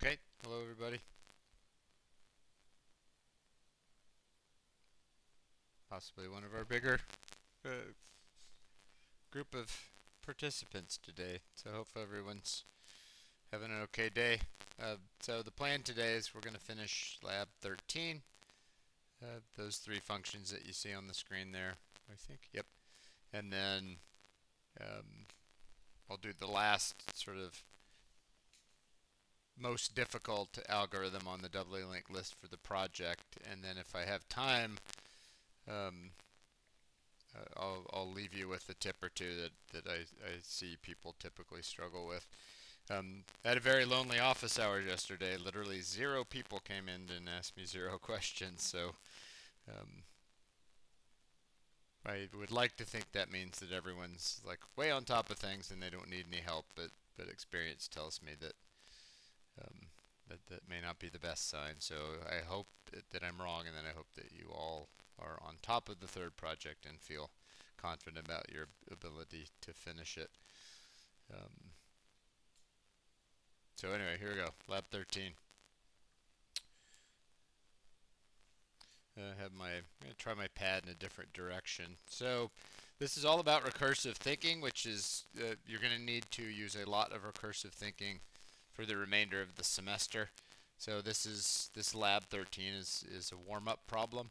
Okay, hello everybody. Possibly one of our bigger uh, group of participants today. So hopefully everyone's having an okay day. So the plan today is we're going to finish lab 13. Those three functions that you see on the screen there, I think. Yep. And then um, I'll do the last sort of most difficult algorithm on the doubly linked list for the project. And then if I have time, um, I'll leave you with a tip or two that I see people typically struggle with. I had a very lonely office hours yesterday. Literally zero people came in and asked me zero questions. So um, I would like to think that means that everyone's like way on top of things and they don't need any help. But experience tells me um, that may not be the best sign. So I hope that I'm wrong, and then I hope that you all are on top of the third project and feel confident about your ability to finish it. Um, so anyway, here we go. Lab 13. I'm gonna try my pad in a different direction. So this is all about recursive thinking, which is you're going to need to use a lot of recursive thinking for the remainder of the semester. So this lab 13 is a warm-up problem,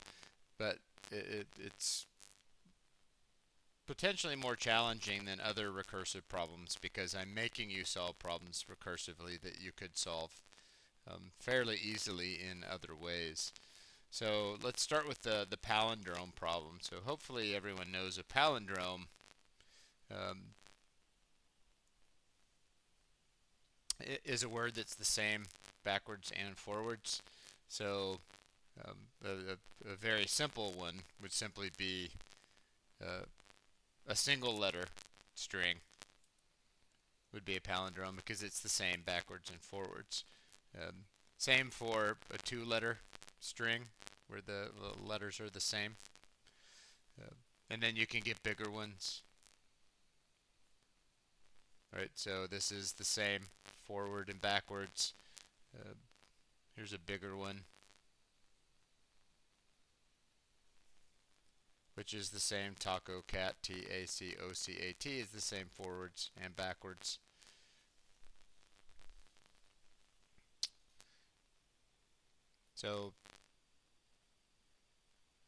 but it's potentially more challenging than other recursive problems because I'm making you solve problems recursively that you could solve fairly easily in other ways. So let's start with the palindrome problem. So hopefully everyone knows a palindrome um, is a word that's the same backwards and forwards. So a very simple one would simply be uh, a single letter string would be a palindrome because it's the same backwards and forwards. Um, Same for a two-letter string where the letters are the same. Uh, and then you can get bigger ones. Right, so this is the same forward and backwards. Uh, Here's a bigger one, which is the same. Taco cat, Tacocat is the same forwards and backwards. So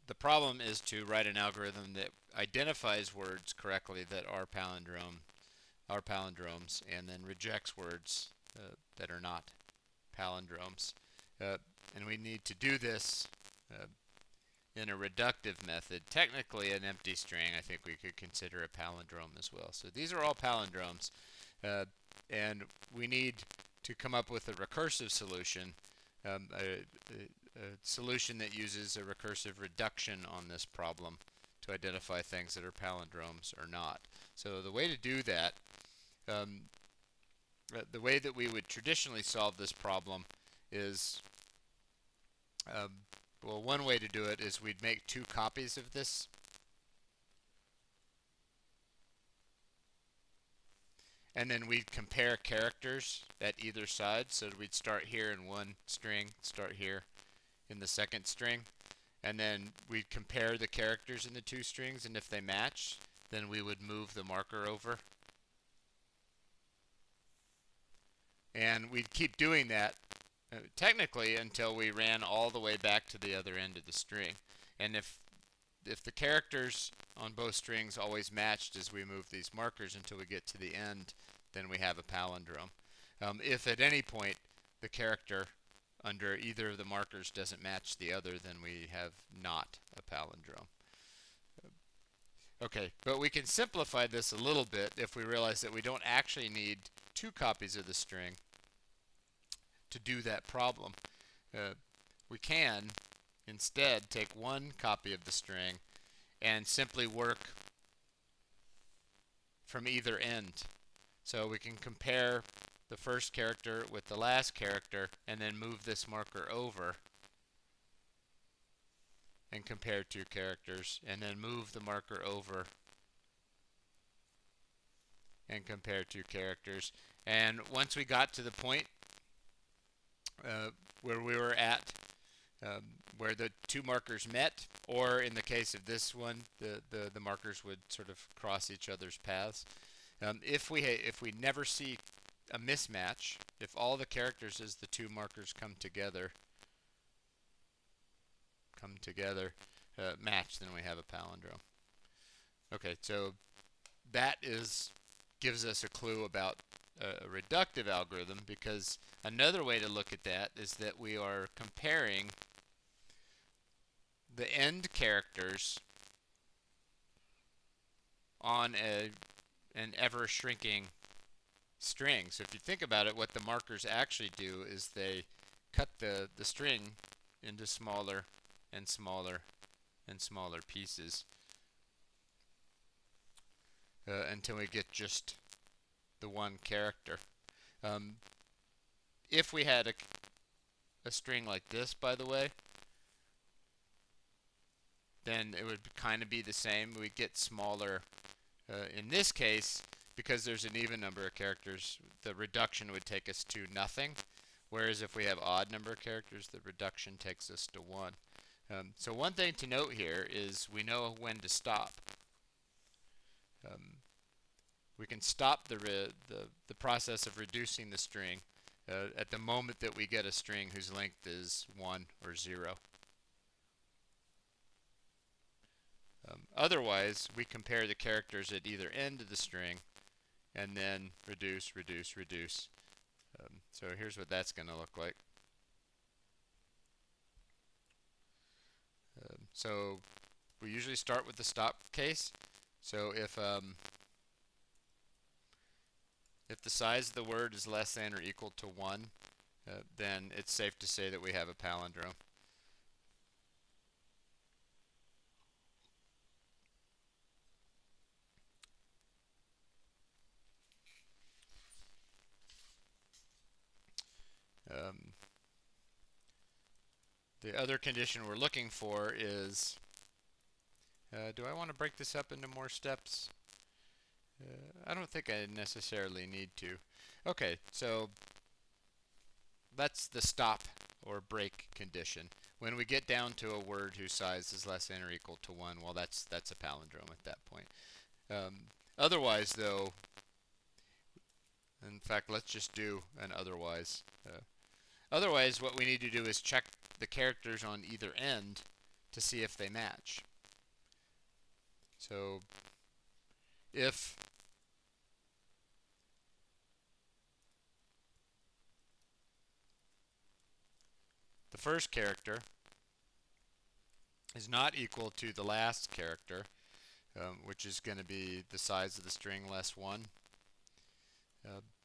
the problem is to write an algorithm that identifies words correctly that are palindromes, and then rejects words that are not palindromes. Uh, and we need to do this uh, in a reductive method. Technically, an empty string, I think we could consider a palindrome as well. So these are all palindromes, uh, and we need to come up with a recursive solution, a solution that uses a recursive reduction on this problem to identify things that are palindromes or not. So the way to do that, um, the way that we would traditionally solve this problem is, um, well, one way to do it is we'd make two copies of this. And then we'd compare characters at either side. So we'd start here in one string, start here in the second string. And then we'd compare the characters in the two strings, and if they match, then we would move the marker over. And we'd keep doing that technically until we ran all the way back to the other end of the string. And if the characters on both strings always matched as we move these markers until we get to the end, then we have a palindrome. If at any point the character under either of the markers doesn't match the other, then we have not a palindrome. Okay, but we can simplify this a little bit if we realize that we don't actually need two copies of the string to do that problem. We can instead take one copy of the string and simply work from either end. So we can compare the first character with the last character and then move this marker over and compare two characters, and then move the marker over and compare two characters. And once we got to the point where we were at, um, where the two markers met, or in the case of this one, the markers would sort of cross each other's paths. If we never see a mismatch, if all the characters as the two markers come together, match, then we have a palindrome. Okay, so that gives us a clue about a reductive algorithm, because another way to look at that is that we are comparing the end characters on an ever shrinking string. So if you think about it, what the markers actually do is they cut the string into smaller and smaller and smaller pieces until we get just the one character. Um, if we had a string like this, by the way, then it would kind of be the same. We'd get smaller. In this case, because there's an even number of characters, the reduction would take us to nothing. Whereas if we have odd number of characters, the reduction takes us to 1. So one thing to note here is we know when to stop. We can stop the process of reducing the string at the moment that we get a string whose length is 1 or 0. Otherwise, we compare the characters at either end of the string and then reduce, reduce, reduce. So here's what that's going to look like. So we usually start with the stop case. So if the size of the word is less than or equal to 1, then it's safe to say that we have a palindrome. The other condition we're looking for is, do I want to break this up into more steps? I don't think I necessarily need to. Okay, so that's the stop or break condition. When we get down to a word whose size is less than or equal to 1, well, that's a palindrome at that point. Otherwise, though, in fact, let's just do an otherwise. Otherwise, what we need to do is check the characters on either end to see if they match. So if the first character is not equal to the last character, which is going to be the size of the string less 1,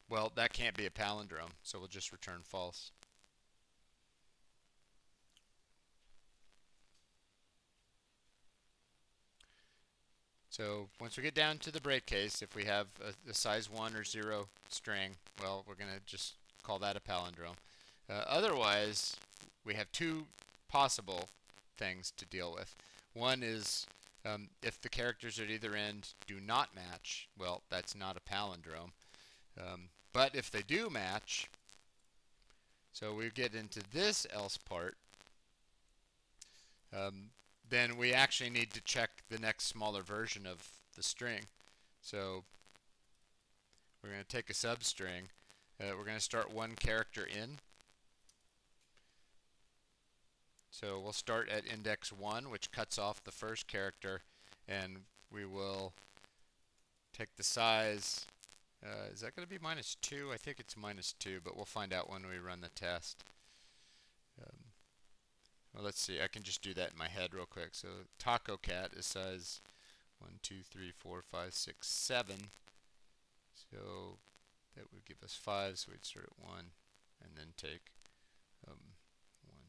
well, that can't be a palindrome, so we'll just return false. So once we get down to the break case, if we have a size 1 or 0 string, well, we're going to just call that a palindrome. Otherwise, we have two possible things to deal with. One is if the characters at either end do not match, well, that's not a palindrome. But if they do match, so we get into this else part, then we actually need to check the next smaller version of the string. So we're going to take a substring. We're going to start one character in. So we'll start at index 1, which cuts off the first character, and we will take the size. Is that going to be -2? I think it's -2, but we'll find out when we run the test. Well, let's see. I can just do that in my head real quick. So Taco Cat is size 1, 2, 3, 4, 5, 6, 7. So that would give us 5. So we'd start at 1 and then take 1,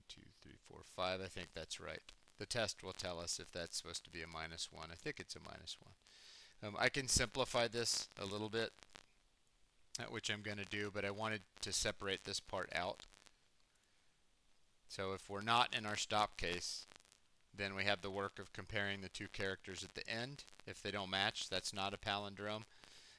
2, 3, 4, 5. I think that's right. The test will tell us if that's supposed to be a -1. I think it's a -1. I can simplify this a little bit, which I'm going to do, but I wanted to separate this part out. So if we're not in our stop case, then we have the work of comparing the two characters at the end. If they don't match, that's not a palindrome.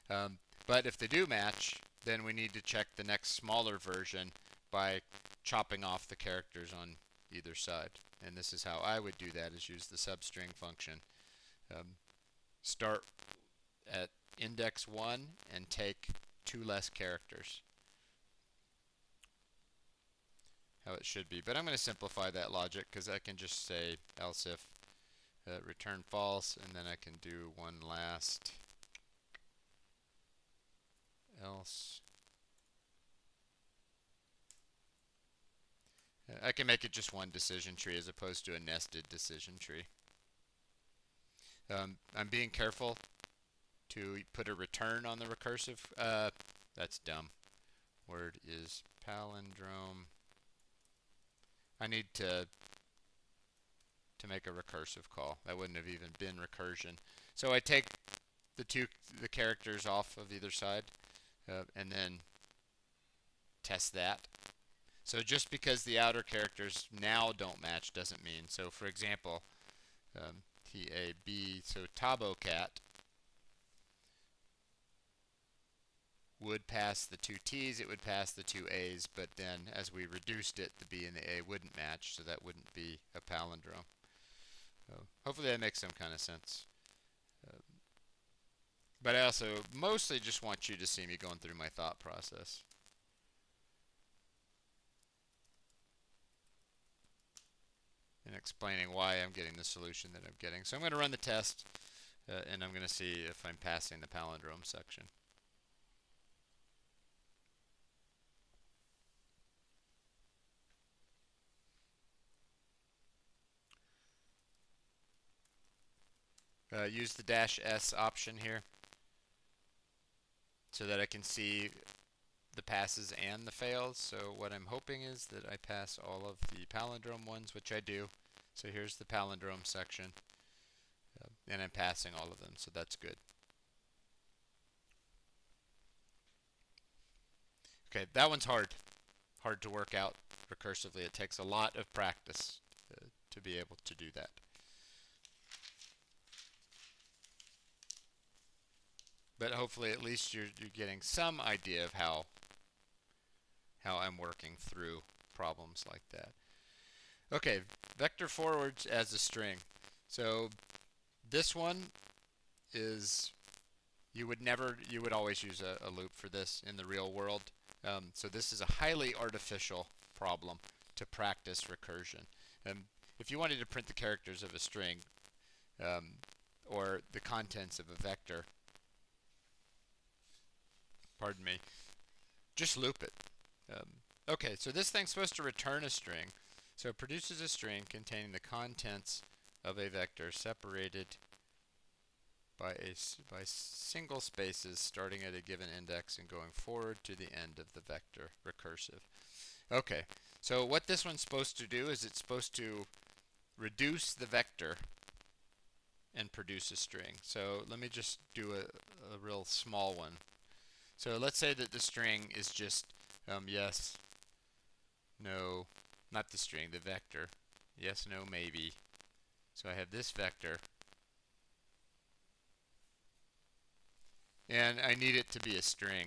But if they do match, then we need to check the next smaller version by chopping off the characters on either side. And this is how I would do that, is use the substring function. Start at index 1 and take 2 less characters. How it should be. But I'm going to simplify that logic because I can just say else if return false, and then I can do one last else. I can make it just one decision tree as opposed to a nested decision tree. I'm being careful to put a return on the recursive. That's dumb. Word is palindrome. I need to make a recursive call. That wouldn't have even been recursion. So I take the characters off of either side and then test that. So just because the outer characters now don't match doesn't mean. So for example, T-A-B, so Tabocat would pass the 2 T's, it would pass the 2 A's, but then as we reduced it, the B and the A wouldn't match, so that wouldn't be a palindrome. So hopefully that makes some kind of sense. But I also mostly just want you to see me going through my thought process. And explaining why I'm getting the solution that I'm getting. So I'm going to run the test, and I'm going to see if I'm passing the palindrome section. Use the -S option here so that I can see the passes and the fails. So what I'm hoping is that I pass all of the palindrome ones, which I do. So here's the palindrome section, and I'm passing all of them, so that's good. Okay, that one's hard to work out recursively. It takes a lot of practice to be able to do that. But hopefully at least you're getting some idea of how I'm working through problems like that. Okay, vector forwards as a string. So this one is, you would always use a loop for this in the real world. So this is a highly artificial problem to practice recursion. If you wanted to print the characters of a string or the contents of a vector, pardon me, just loop it. Okay, so this thing's supposed to return a string. So it produces a string containing the contents of a vector separated by single spaces starting at a given index and going forward to the end of the vector recursive. Okay, so what this one's supposed to do is it's supposed to reduce the vector and produce a string. So let me just do a real small one. So let's say that the string is just yes, no, not the string, the vector. Yes, no, maybe. So I have this vector. And I need it to be a string.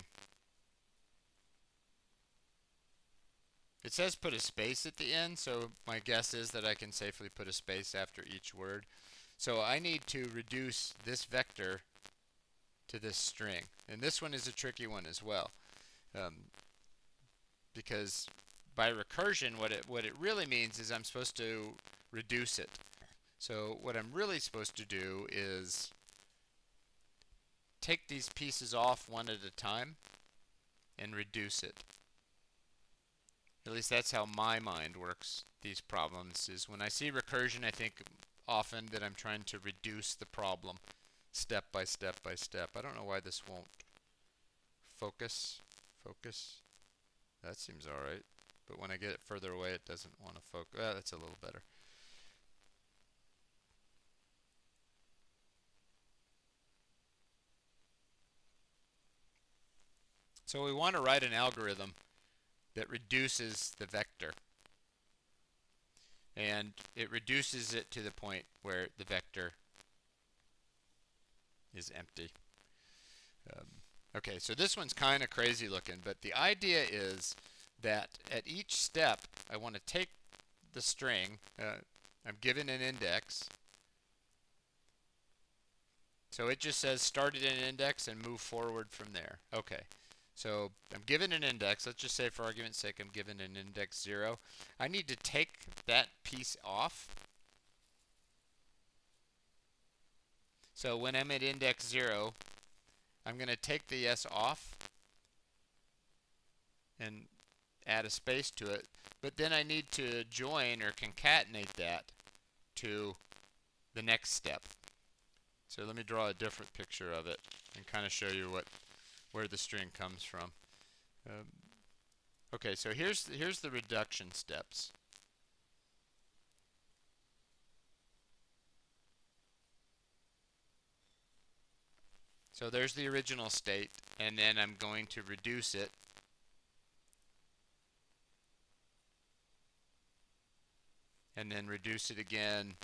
It says put a space at the end, so my guess is that I can safely put a space after each word. So I need to reduce this vector to this string. And this one is a tricky one as well. Because by recursion, what it really means is I'm supposed to reduce it. So what I'm really supposed to do is take these pieces off one at a time and reduce it. At least that's how my mind works these problems, is when I see recursion, I think often that I'm trying to reduce the problem step by step by step. I don't know why this won't focus. That seems alright. But when I get it further away, it doesn't want to focus. That's a little better. So we want to write an algorithm that reduces the vector. And it reduces it to the point where the vector is empty. Okay, so this one's kind of crazy looking, but the idea is that at each step I want to take the string, I'm given an index, so it just says start at an index and move forward from there. Okay, so I'm given an index. Let's just say for argument's sake I'm given an index 0. I need to take that piece off. So when I'm at index 0, I'm going to take the S off and add a space to it, but then I need to join or concatenate that to the next step. So let me draw a different picture of it and kind of show you where the string comes from. Okay, so here's the reduction steps. So there's the original state, and then I'm going to reduce it. And then reduce it again.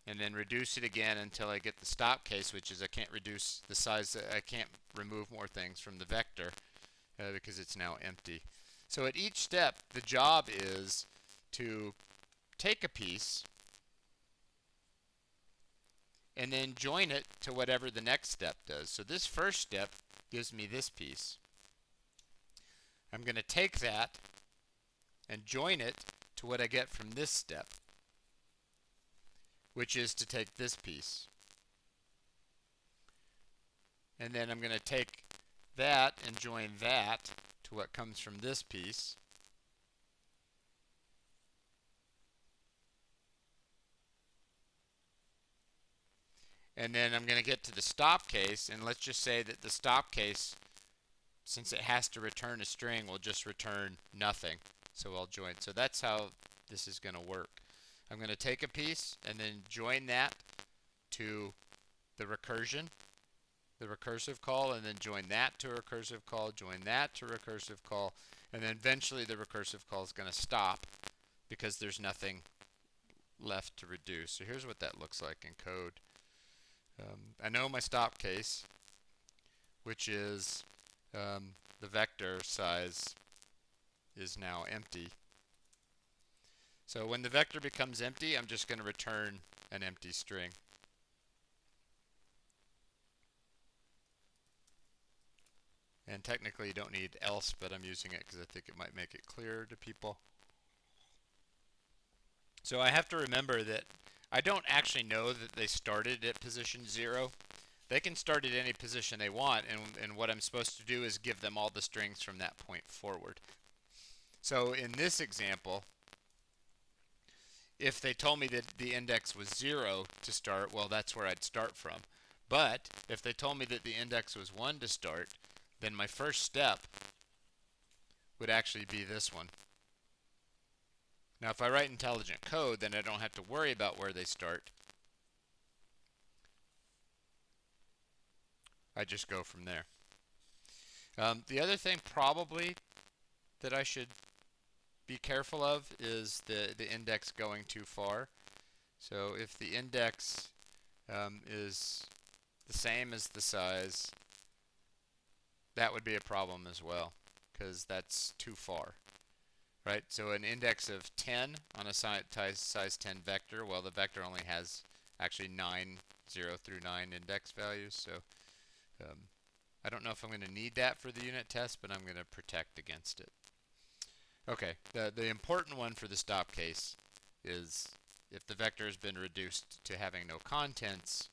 And then reduce it again until I get the stop case, which is I can't reduce the size, I can't remove more things from the vector because it's now empty. So at each step, the job is to take a piece and then join it to whatever the next step does. So this first step gives me this piece. I'm going to take that and join it to what I get from this step, which is to take this piece. And then I'm going to take that and join that to what comes from this piece. And then I'm going to get to the stop case, and let's just say that the stop case, since it has to return a string, will just return nothing. So I'll join. So that's how this is going to work. I'm going to take a piece and then join that to the recursion, the recursive call, and then join that to a recursive call, join that to a recursive call, and then eventually the recursive call is going to stop because there's nothing left to reduce. So here's what that looks like in code. I know my stop case, which is the vector size is now empty. So when the vector becomes empty, I'm just going to return an empty string. And technically you don't need else, but I'm using it because I think it might make it clearer to people. So I have to remember that I don't actually know that they started at position 0. They can start at any position they want, and what I'm supposed to do is give them all the strings from that point forward. So in this example, if they told me that the index was 0 to start, well, that's where I'd start from. But if they told me that the index was 1 to start, then my first step would actually be this one. Now, if I write intelligent code, then I don't have to worry about where they start. I just go from there. The other thing probably that I should be careful of is the index going too far. So if the index is the same as the size, that would be a problem as well, because that's too far. Right? So an index of 10 on a size 10 vector, well, the vector only has actually 0 through 9 index values. So I don't know if I'm going to need that for the unit test, but I'm going to protect against it. Okay, the important one for the stop case is if the vector has been reduced to having no contents,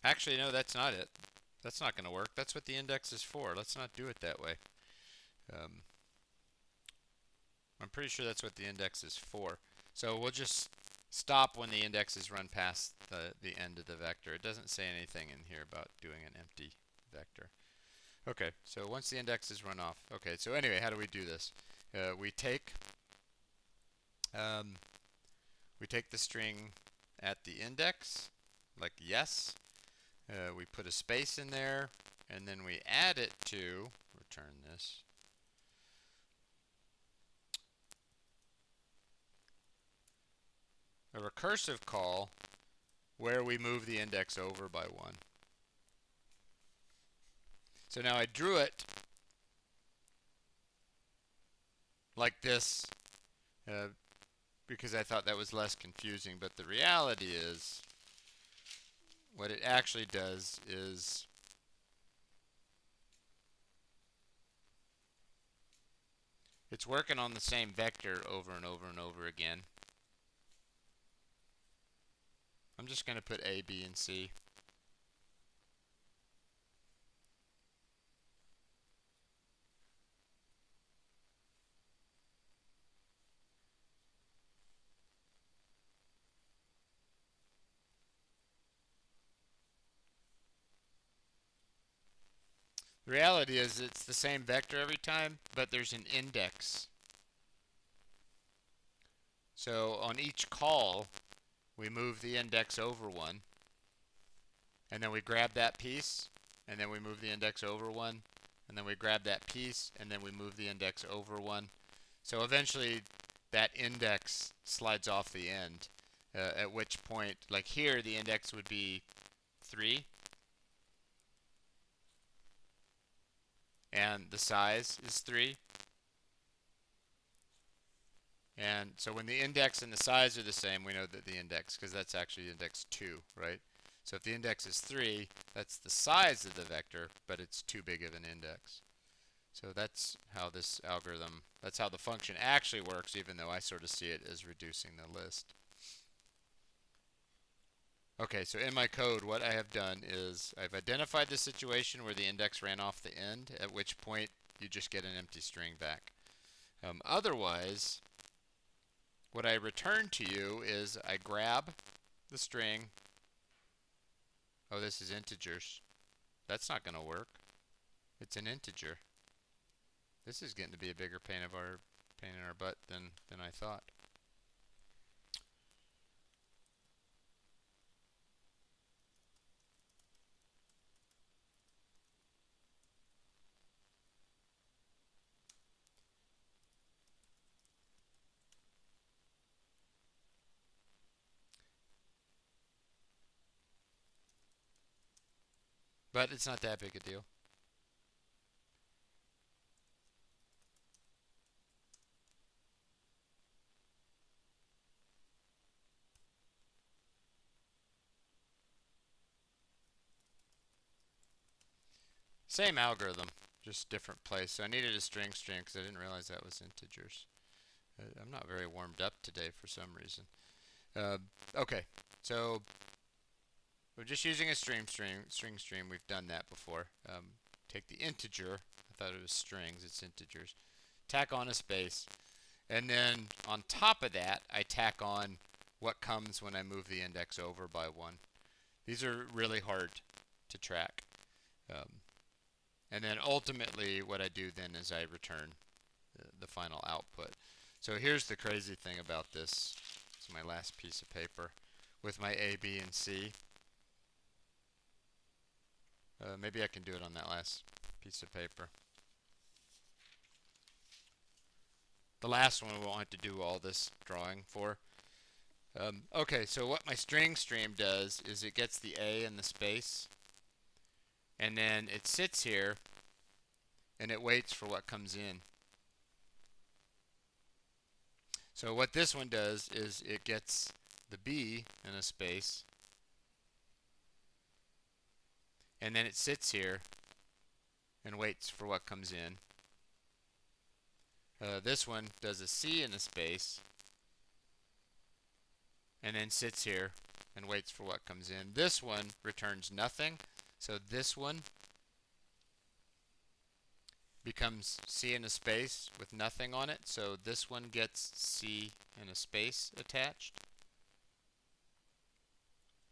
actually, no, that's not it. That's not going to work. That's what the index is for. Let's not do it that way. I'm pretty sure that's what the index is for. So we'll just stop when the index is run past the end of the vector. It doesn't say anything in here about doing an empty vector. Okay, so once the index is run off. Okay, so anyway, how do we do this? We take the string at the index, like yes. We put a space in there, and then we add it to, return this, a recursive call where we move the index over by 1. So now I drew it like this because I thought that was less confusing, but the reality is what it actually does is it's working on the same vector over and over and over again. I'm just going to put A, B, and C. The reality is it's the same vector every time, but there's an index. So on each call, we move the index over 1, and then we grab that piece, and then we move the index over 1, and then we grab that piece, and then we move the index over 1. So eventually that index slides off the end, at which point, like here, the index would be 3, and the size is 3. And so when the index and the size are the same, we know that the index, because that's actually index 2, right? So if the index is 3, that's the size of the vector, but it's too big of an index. So that's how this algorithm, that's how the function actually works, even though I sort of see it as reducing the list. Okay, so in my code, what I have done is I've identified the situation where the index ran off the end, at which point you just get an empty string back. Otherwise, what I return to you is I grab the string. Oh, this is integers. That's not going to work. It's an integer. This is getting to be a bigger pain in our butt than I thought. But it's not that big a deal. Same algorithm, just different place. So I needed a string because I didn't realize that was integers. I'm not very warmed up today for some reason. Okay, so we're just using a string. We've done that before. Take the integer. I thought it was strings. It's integers. Tack on a space. And then on top of that, I tack on what comes when I move the index over by 1. These are really hard to track. And then ultimately what I do then is I return the final output. So here's the crazy thing about this. It's my last piece of paper with my A, B, and C. Maybe I can do it on that last piece of paper. The last one we won't have to do all this drawing for. Okay, so what my string stream does is it gets the A in the space, and then it sits here and it waits for what comes in. So what this one does is it gets the B in a space, and then it sits here and waits for what comes in. This one does a C in a space, and then sits here and waits for what comes in. This one returns nothing, so this one becomes C in a space with nothing on it, so this one gets C in a space attached,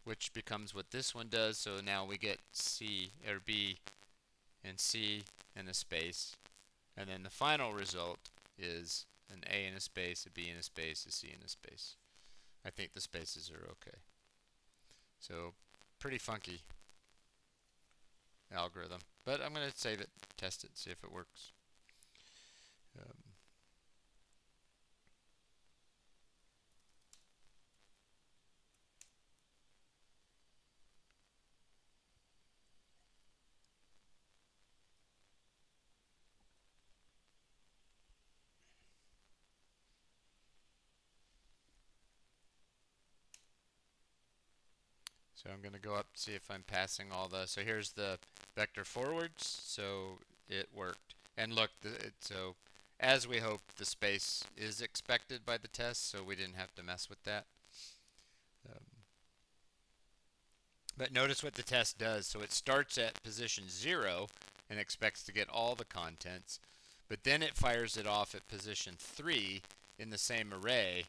which becomes what this one does, so now we get C, or B, and C in a space, and then the final result is an A in a space, a B in a space, a C in a space. I think the spaces are okay. So, pretty funky algorithm. But I'm going to save it, test it, see if it works. So I'm going to go up to see if I'm passing all the, so here's the vector forwards, so it worked. And look, so as we hoped, the space is expected by the test, so we didn't have to mess with that. Um, but notice what the test does. So it starts at position 0 and expects to get all the contents, but then it fires it off at position 3 in the same array,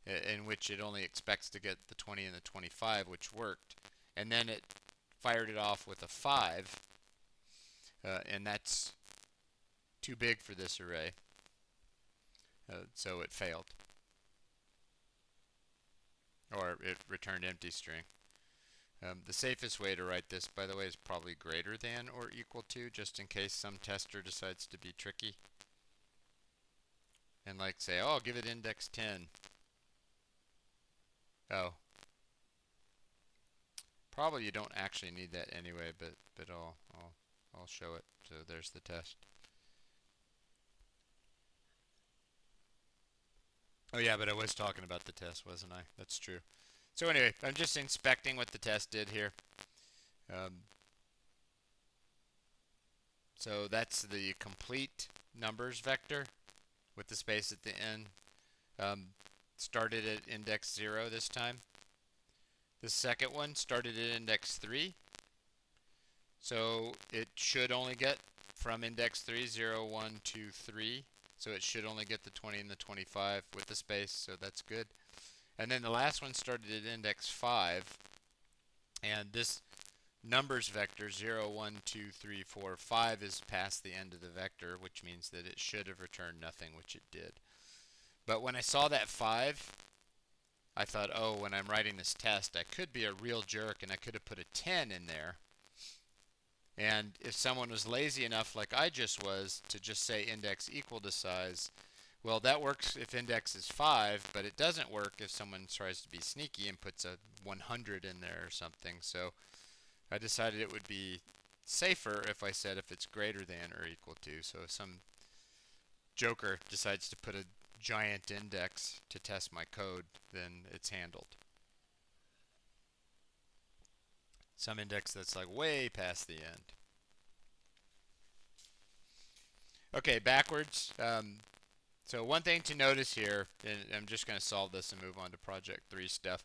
in which it only expects to get the 20 and the 25, which worked. And then it fired it off with a 5, and that's too big for this array, so it failed, or it returned empty string. The safest way to write this, by the way, is probably greater than or equal to, just in case some tester decides to be tricky and like say, oh, I'll give it index 10. Oh, probably you don't actually need that anyway, but I'll show it. So there's the test. Oh yeah, but I was talking about the test, wasn't I? That's true. So anyway, I'm just inspecting what the test did here. Um, so that's the complete numbers vector with the space at the end. Started at index 0 this time. The second one started at index 3. So it should only get from index 3, 0, 1, 2, 3. So it should only get the 20 and the 25 with the space, so that's good. And then the last one started at index 5. And this numbers vector 0, 1, 2, 3, 4, 5 is past the end of the vector, which means that it should have returned nothing, which it did. But when I saw that 5, I thought, oh, when I'm writing this test, I could be a real jerk and I could have put a 10 in there. And if someone was lazy enough, like I just was, to just say index equal to size, well, that works if index is 5, but it doesn't work if someone tries to be sneaky and puts a 100 in there or something. So I decided it would be safer if I said if it's greater than or equal to. So if some joker decides to put a giant index to test my code, then it's handled. Some index that's like way past the end. Okay, backwards. So one thing to notice here, and I'm just going to solve this and move on to project 3 stuff.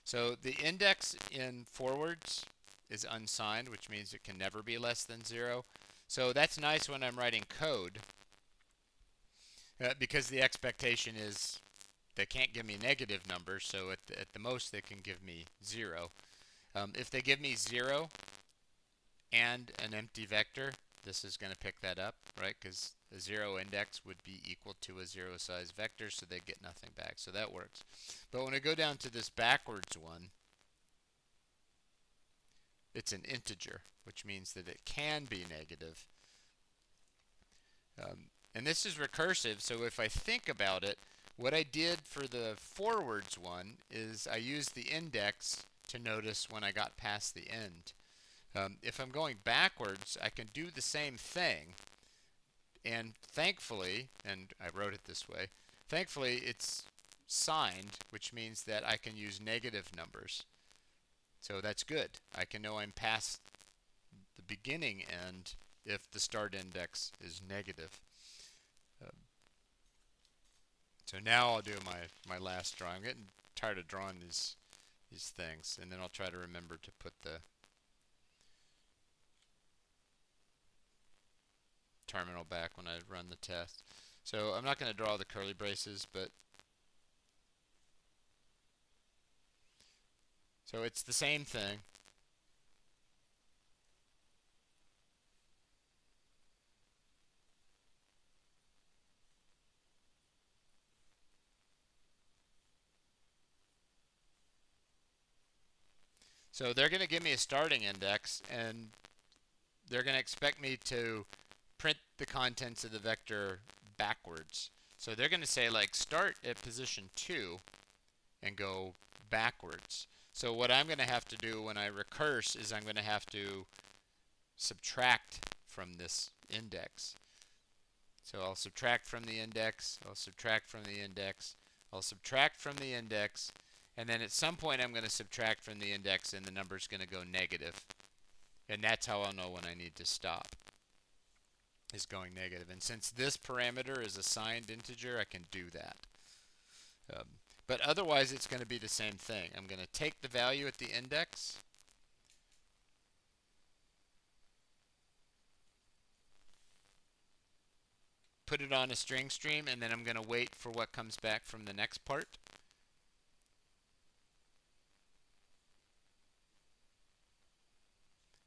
So the index in forwards is unsigned, which means it can never be less than 0. So that's nice when I'm writing code, because the expectation is they can't give me negative numbers, so at the most they can give me 0. If they give me 0 and an empty vector, this is going to pick that up, right? Because a 0 index would be equal to a 0 size vector, so they get nothing back. So that works. But when I go down to this backwards one, it's an integer, which means that it can be negative. And this is recursive, so if I think about it, what I did for the forwards one is I used the index to notice when I got past the end. If I'm going backwards, I can do the same thing, and thankfully, and I wrote it this way, thankfully it's signed, which means that I can use negative numbers. So that's good. I can know I'm past the beginning end if the start index is negative. So now I'll do my last drawing. I'm getting tired of drawing these things, and then I'll try to remember to put the terminal back when I run the test. So I'm not going to draw the curly braces, but so it's the same thing. So they're going to give me a starting index, and they're going to expect me to print the contents of the vector backwards. So they're going to say like start at position 2 and go backwards. So what I'm going to have to do when I recurse is I'm going to have to subtract from this index. So I'll subtract from the index, I'll subtract from the index, I'll subtract from the index, And then at some point I'm going to subtract from the index and the number's going to go negative. And that's how I'll know when I need to stop, is going negative. And since this parameter is assigned integer, I can do that. Um, but otherwise it's going to be the same thing. I'm going to take the value at the index, put it on a string stream, and then I'm going to wait for what comes back from the next part.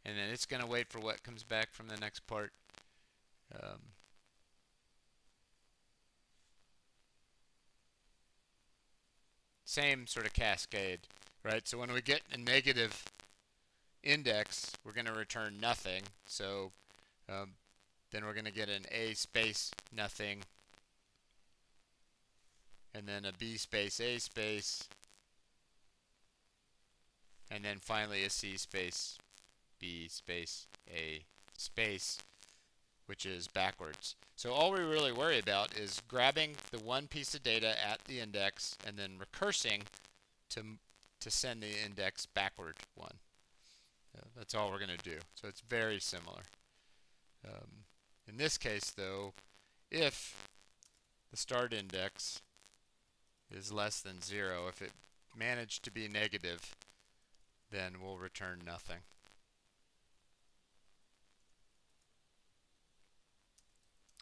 And then it's going to wait for what comes back from the next part. Same sort of cascade, right? So when we get a negative index, we're going to return nothing. So then we're going to get an A space nothing, and then a B space A space, and then finally a C space B space A space, which is backwards. So all we really worry about is grabbing the one piece of data at the index and then recursing to send the index backward one. That's all we're going to do. So it's very similar. In this case, though, if the start index is less than 0, if it managed to be negative, then we'll return nothing.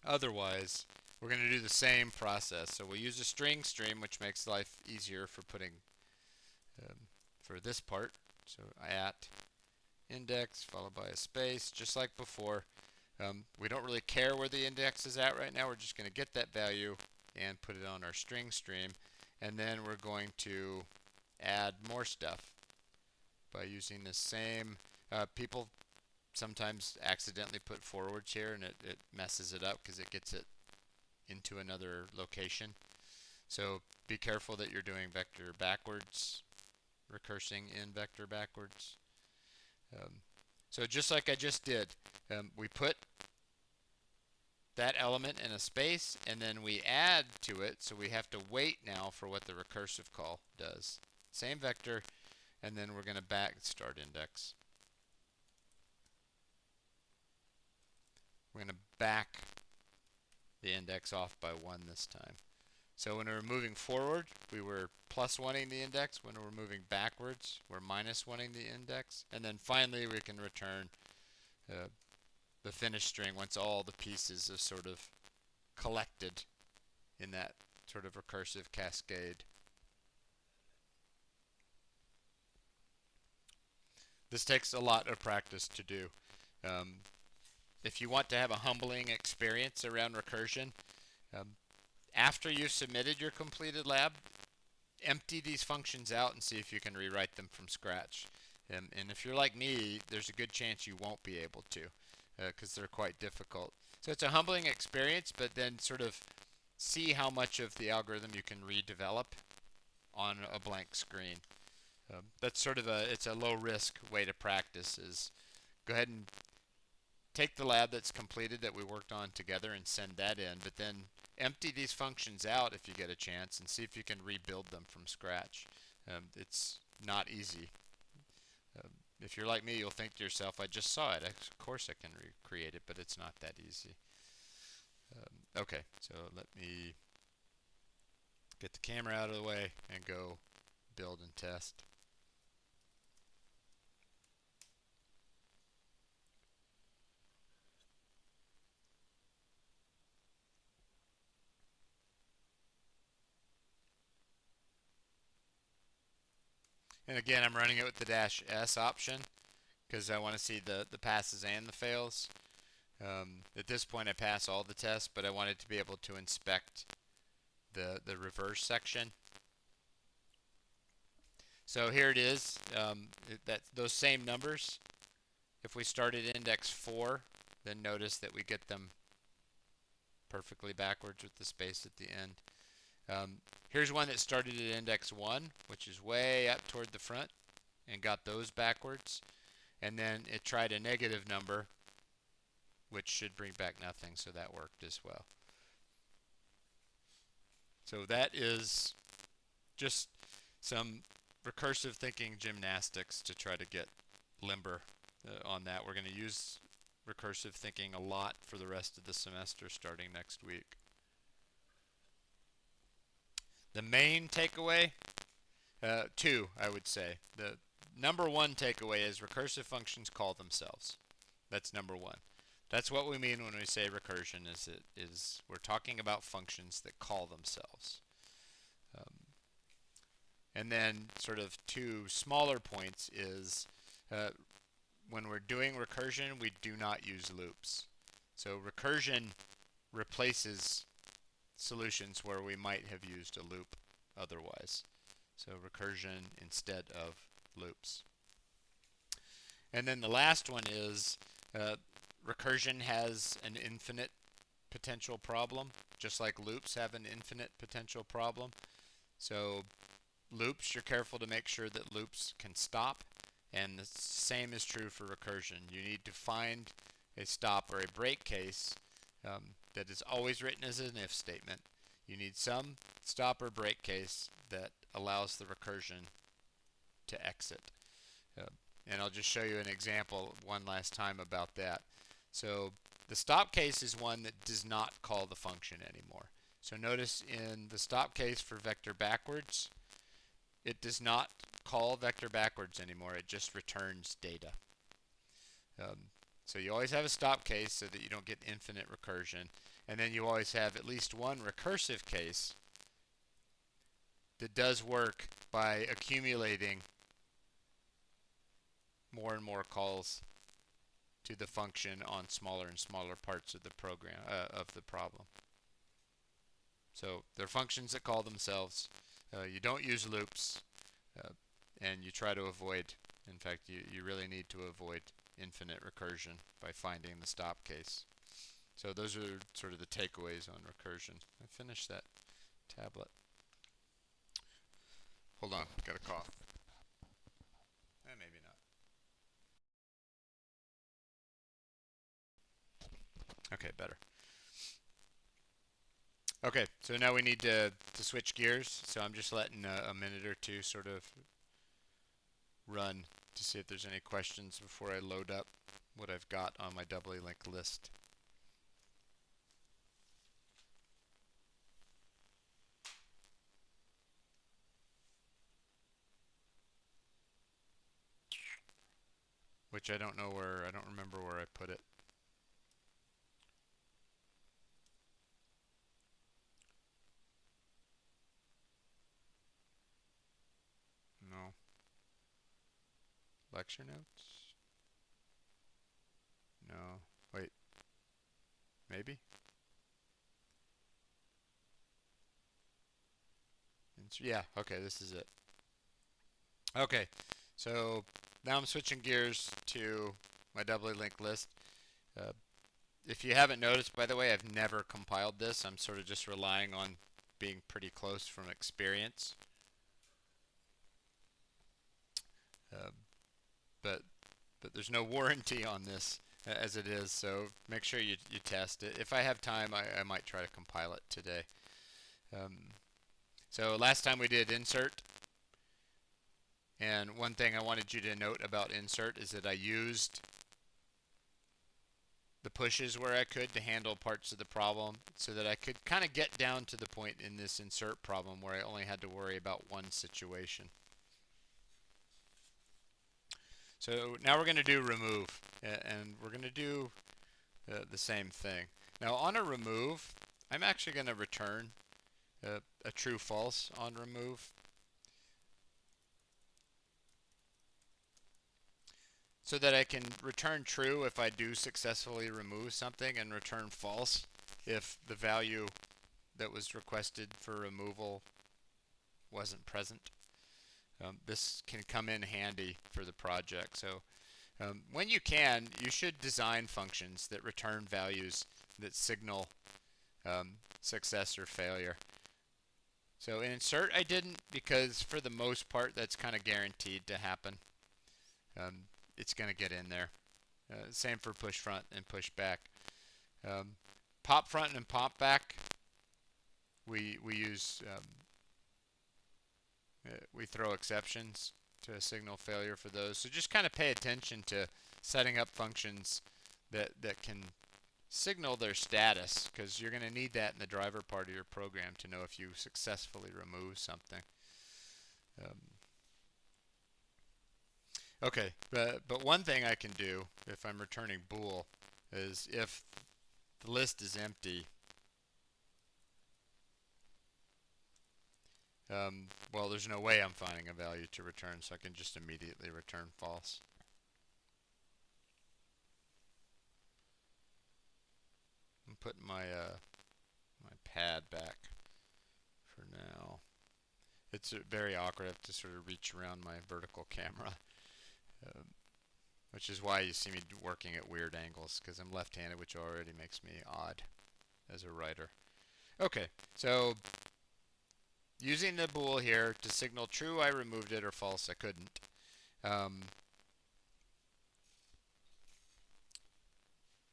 Otherwise, we're going to do the same process. So we'll use a string stream, which makes life easier for putting for this part. So at index followed by a space, just like before. We don't really care where the index is at right now. We're just going to get that value and put it on our string stream. And then we're going to add more stuff by using the same. People sometimes accidentally put forwards here, and it messes it up because it gets it into another location. So be careful that you're doing vector backwards, recursing in vector backwards. So just like I just did, we put that element in a space, and then we add to it, so we have to wait now for what the recursive call does. Same vector, and then we're going to back start index. We're going to back the index off by 1 this time. So when we were moving forward, we were plus 1ing the index. When we're moving backwards, we're minus 1ing the index. And then finally, we can return the finished string once all the pieces are sort of collected in that sort of recursive cascade. This takes a lot of practice to do. If you want to have a humbling experience around recursion, after you've submitted your completed lab, empty these functions out and see if you can rewrite them from scratch. And if you're like me, there's a good chance you won't be able to, because they're quite difficult. So it's a humbling experience, but then sort of see how much of the algorithm you can redevelop on a blank screen. That's sort of it's a low risk way to practice, is go ahead and take the lab that's completed that we worked on together and send that in, but then empty these functions out if you get a chance and see if you can rebuild them from scratch. It's not easy. If you're like me, you'll think to yourself, I just saw it. Of course I can recreate it, but it's not that easy. Okay, so let me get the camera out of the way and go build and test. And again, I'm running it with the -s option because I want to see the passes and the fails. At this point, I pass all the tests, but I wanted to be able to inspect the reverse section. So here it is. Those same numbers. If we start at index 4, then notice that we get them perfectly backwards with the space at the end. Here's one that started at index 1, which is way up toward the front, and got those backwards. And then it tried a negative number, which should bring back nothing, so that worked as well. So that is just some recursive thinking gymnastics to try to get limber on that. We're going to use recursive thinking a lot for the rest of the semester starting next week. The main takeaway, two, I would say. The number one takeaway is recursive functions call themselves. That's number one. That's what we mean when we say recursion. Is we're talking about functions that call themselves. And then sort of two smaller points is when we're doing recursion, we do not use loops. So recursion replaces solutions where we might have used a loop otherwise. So recursion instead of loops. And then the last one is recursion has an infinite potential problem, just like loops have an infinite potential problem. So loops, you're careful to make sure that loops can stop, and the same is true for recursion. You need to find a stop or a break case that is always written as an if statement. You need some stop or break case that allows the recursion to exit. And I'll just show you an example one last time about that. So the stop case is one that does not call the function anymore. So notice in the stop case for vector backwards, it does not call vector backwards anymore. It just returns data. So you always have a stop case so that you don't get infinite recursion. And then you always have at least one recursive case that does work by accumulating more and more calls to the function on smaller and smaller parts of the program of the problem. So they're functions that call themselves. You don't use loops, and you try to avoid, in fact, you really need to avoid infinite recursion by finding the stop case. So those are sort of the takeaways on recursion. I finished that tablet. Hold on, got a cough. Maybe not. Okay, better. Okay, so now we need to switch gears. So I'm just letting a minute or two sort of run to see if there's any questions before I load up what I've got on my doubly linked list. Which I don't remember where I put it. No. Lecture notes? No. Wait. Maybe? Yeah, okay, this is it. Okay, so now I'm switching gears to my doubly linked list. If you haven't noticed, by the way, I've never compiled this. I'm sort of just relying on being pretty close from experience. But there's no warranty on this as it is, so make sure you test it. If I have time, I might try to compile it today. So last time we did insert, and one thing I wanted you to note about insert is that I used the pushes where I could to handle parts of the problem so that I could kind of get down to the point in this insert problem where I only had to worry about one situation. So now we're going to do remove, and we're going to do the same thing. Now on a remove, I'm actually going to return a true false on remove. So that I can return true if I do successfully remove something and return false if the value that was requested for removal wasn't present. This can come in handy for the project. So when you can, you should design functions that return values that signal success or failure. So in insert I didn't, because for the most part that's kind of guaranteed to happen. It's going to get in there. Same for push front and push back. Pop front and pop back, we use We throw exceptions to a signal failure for those. So just kind of pay attention to setting up functions that can signal their status, because you're going to need that in the driver part of your program to know if you successfully remove something. Um, okay, but one thing I can do if I'm returning bool is if the list is empty, well, there's no way I'm finding a value to return, so I can just immediately return false. I'm putting my pad back for now. It's very awkward. I have to sort of reach around my vertical camera, um, which is why you see me working at weird angles, because I'm left-handed, which already makes me odd as a writer. Okay, so using the bool here to signal true, I removed it, or false, I couldn't.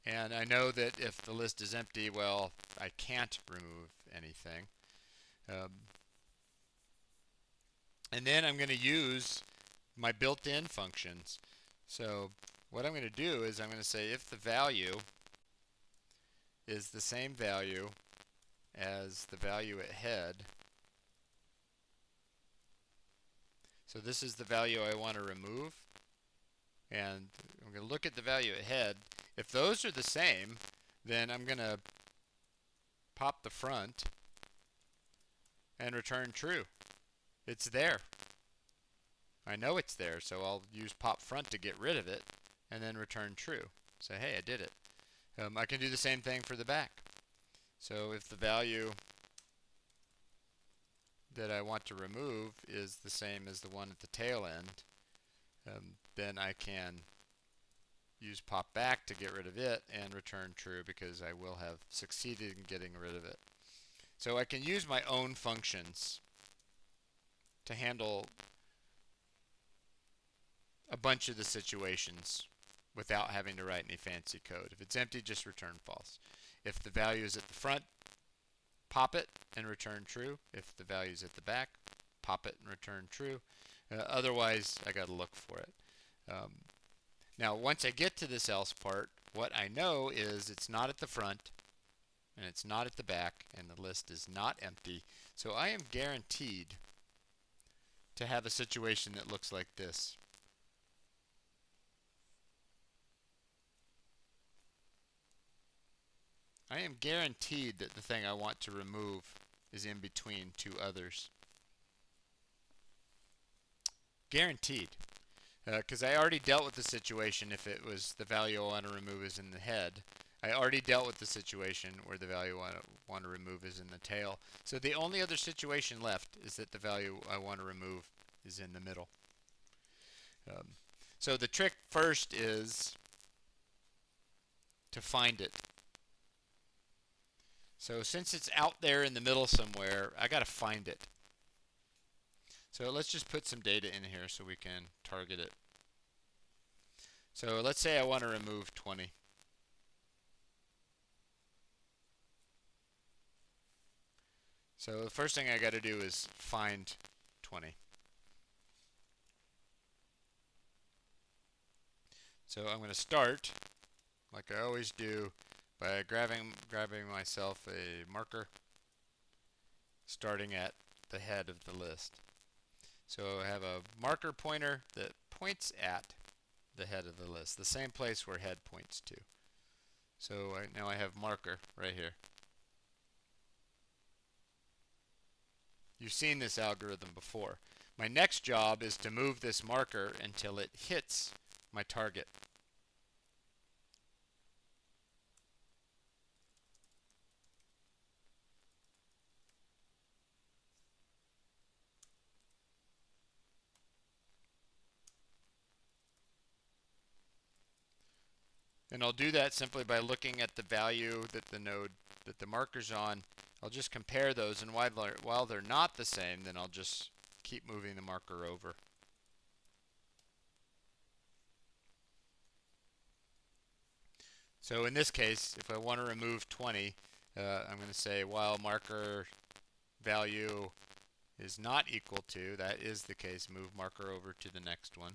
And I know that if the list is empty, well, I can't remove anything. And then I'm going to use my built-in functions. So what I'm going to do is I'm going to say if the value is the same value as the value at head, so this is the value I want to remove, and I'm going to look at the value at head. If those are the same, then I'm going to pop the front and return true. It's there. I know it's there, so I'll use pop front to get rid of it and then return true. Say, hey, I did it. I can do the same thing for the back. So if the value that I want to remove is the same as the one at the tail end, then I can use pop back to get rid of it and return true, because I will have succeeded in getting rid of it. So I can use my own functions to handle a bunch of the situations without having to write any fancy code. If it's empty, just return false. If the value is at the front, pop it and return true. If the value is at the back, pop it and return true. Otherwise, I got to look for it. Now, once I get to this else part, what I know is it's not at the front and it's not at the back, and the list is not empty. So I am guaranteed to have a situation that looks like this. I am guaranteed that the thing I want to remove is in between two others. Guaranteed. Because I already dealt with the situation if it was the value I want to remove is in the head. I already dealt with the situation where the value I want to remove is in the tail. So the only other situation left is that the value I want to remove is in the middle. So the trick first is to find it. So since it's out there in the middle somewhere, I got to find it. So let's just put some data in here so we can target it. So let's say I want to remove 20. So the first thing I got to do is find 20. So I'm going to start, like I always do, by grabbing myself a marker, starting at the head of the list. So I have a marker pointer that points at the head of the list, the same place where head points to. So now I have marker right here. You've seen this algorithm before. My next job is to move this marker until it hits my target. And I'll do that simply by looking at the value that the marker's on. I'll just compare those, and while they're not the same, then I'll just keep moving the marker over. So in this case, if I want to remove 20, I'm going to say while marker value is not equal to, that is the case, move marker over to the next one.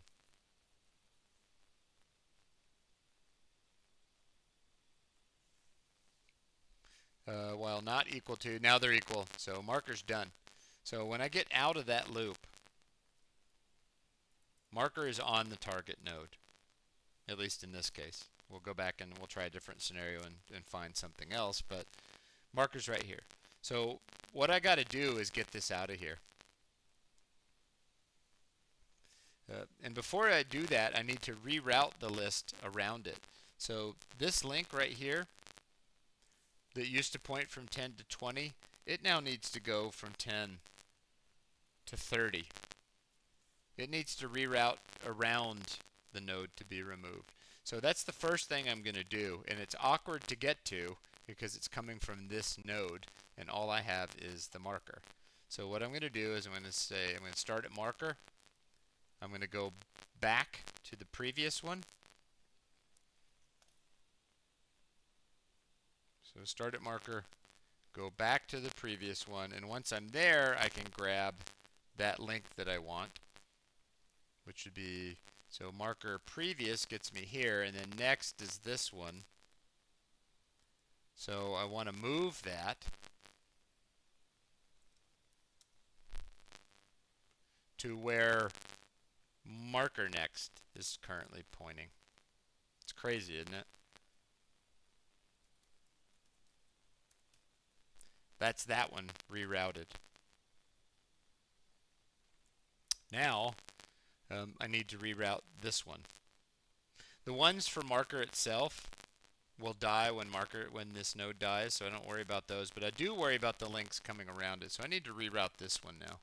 While not equal to, now they're equal, so marker's done. So when I get out of that loop, marker is on the target node, at least in this case. We'll go back and we'll try a different scenario and find something else, but marker's right here. So what I got to do is get this out of here. And before I do that, I need to reroute the list around it. So this link right here that used to point from 10 to 20, it now needs to go from 10 to 30. It needs to reroute around the node to be removed. So that's the first thing I'm going to do, and it's awkward to get to because it's coming from this node, and all I have is the marker. So what I'm going to do is I'm going to start at marker. I'm going to go back to the previous one. So start at marker, go back to the previous one, and once I'm there, I can grab that link that I want, which would be, so marker previous gets me here, and then next is this one. So I want to move that to where marker next is currently pointing. It's crazy, isn't it? That's that one rerouted. Now I need to reroute this one. The ones for marker itself will die when this node dies, so I don't worry about those, but I do worry about the links coming around it, so I need to reroute this one now.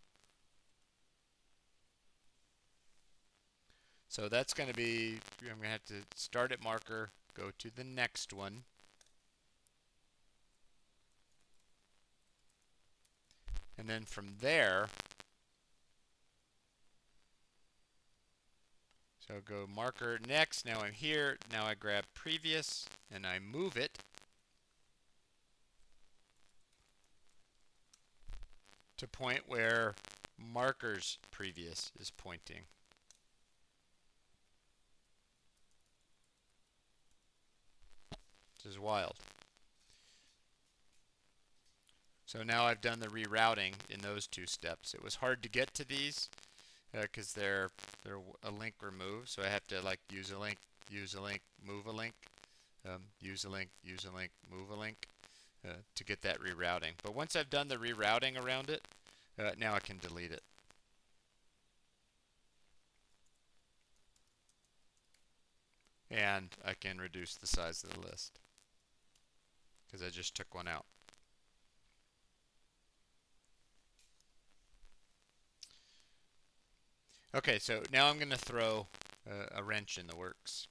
So that's going to be, I'm going to have to start at marker, go to the next one. And then from there, so go marker next, now I'm here, now I grab previous and I move it to point where marker's previous is pointing. This is wild. So now I've done the rerouting in those two steps. It was hard to get to these because they're a link removed, so I have to like use a link, move a link, use a link, move a link to get that rerouting. But once I've done the rerouting around it, now I can delete it. And I can reduce the size of the list because I just took one out. Okay, so now I'm going to throw a wrench in the works.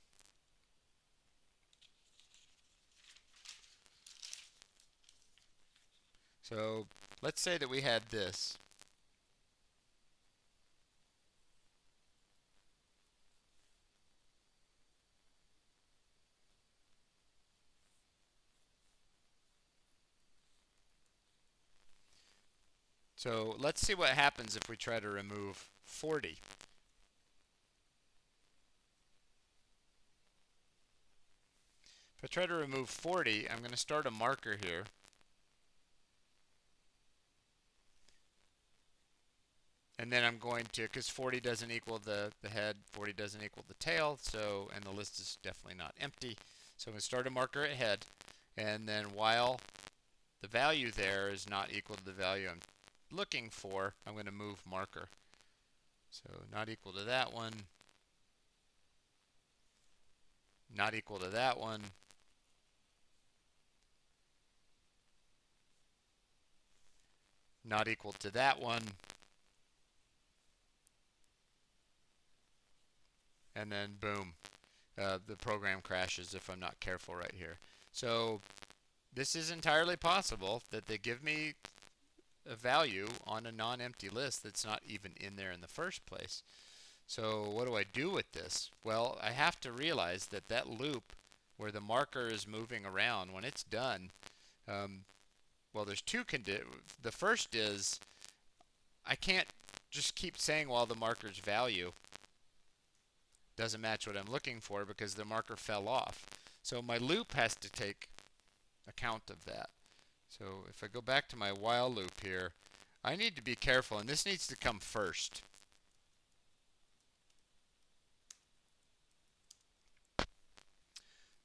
So let's say that we had this. So let's see what happens if we try to remove 40. If I try to remove 40, I'm going to start a marker here. And then I'm going to, because 40 doesn't equal the head, 40 doesn't equal the tail, so, and the list is definitely not empty. So I'm going to start a marker at head, and then while the value there is not equal to the value I'm looking for, I'm going to move marker. So not equal to that one, not equal to that one, not equal to that one, and then boom, the program crashes if I'm not careful right here. So this is entirely possible that they give me a value on a non-empty list that's not even in there in the first place. So what do I do with this? Well, I have to realize that that loop where the marker is moving around, when it's done, well, there's two conditions. The first is I can't just keep saying, well, the marker's value doesn't match what I'm looking for because the marker fell off. So my loop has to take account of that. So if I go back to my while loop here, I need to be careful, and this needs to come first.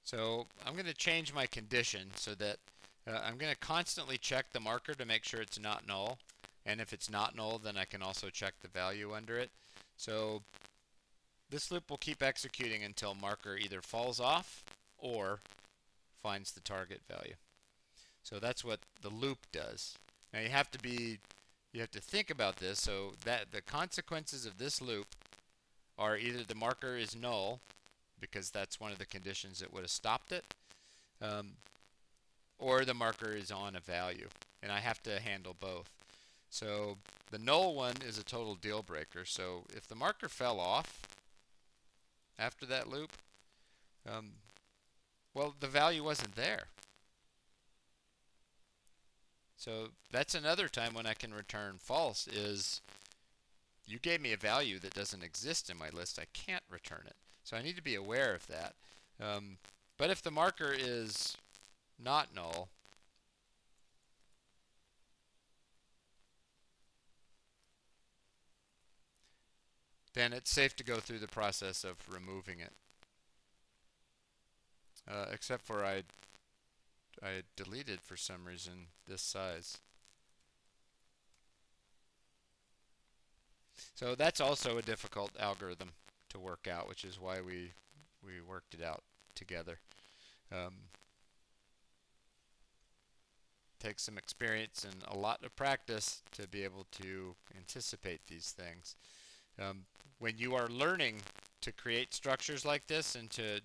So I'm going to change my condition so that I'm going to constantly check the marker to make sure it's not null. And if it's not null, then I can also check the value under it. So this loop will keep executing until marker either falls off or finds the target value. So that's what the loop does. Now you have to think about this, so that the consequences of this loop are either the marker is null, because that's one of the conditions that would have stopped it, or the marker is on a value, and I have to handle both. So the null one is a total deal breaker. So if the marker fell off after that loop, well, the value wasn't there. So that's another time when I can return false is you gave me a value that doesn't exist in my list. I can't return it. So I need to be aware of that. But if the marker is not null, then it's safe to go through the process of removing it. Except for I deleted for some reason this size. So that's also a difficult algorithm to work out, which is why we worked it out together. Takes some experience and a lot of practice to be able to anticipate these things. When you are learning to create structures like this and to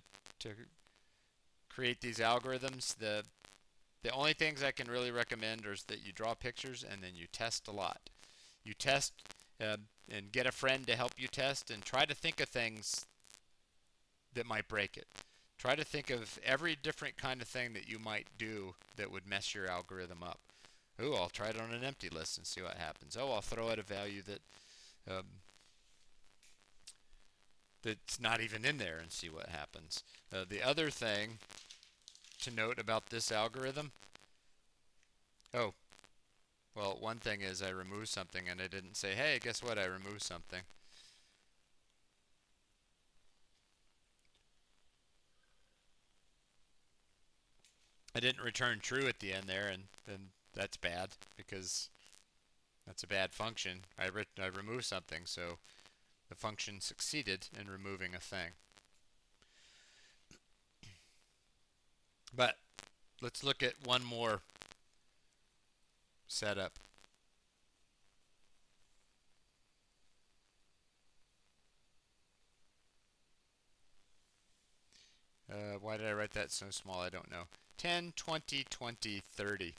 create these algorithms, the only things I can really recommend is that you draw pictures and then you test a lot. You test and get a friend to help you test and try to think of things that might break it. Try to think of every different kind of thing that you might do that would mess your algorithm up. Ooh, I'll try it on an empty list and see what happens. Oh, I'll throw out a value that's not even in there and see what happens. The other thing to note about this algorithm, oh, well, one thing is I removed something and I didn't say, hey, guess what, I removed something. I didn't return true at the end there, and that's bad because that's a bad function. I removed something, so the function succeeded in removing a thing. But let's look at one more setup. Why did I write that so small? I don't know. 10, 20, 20, 30.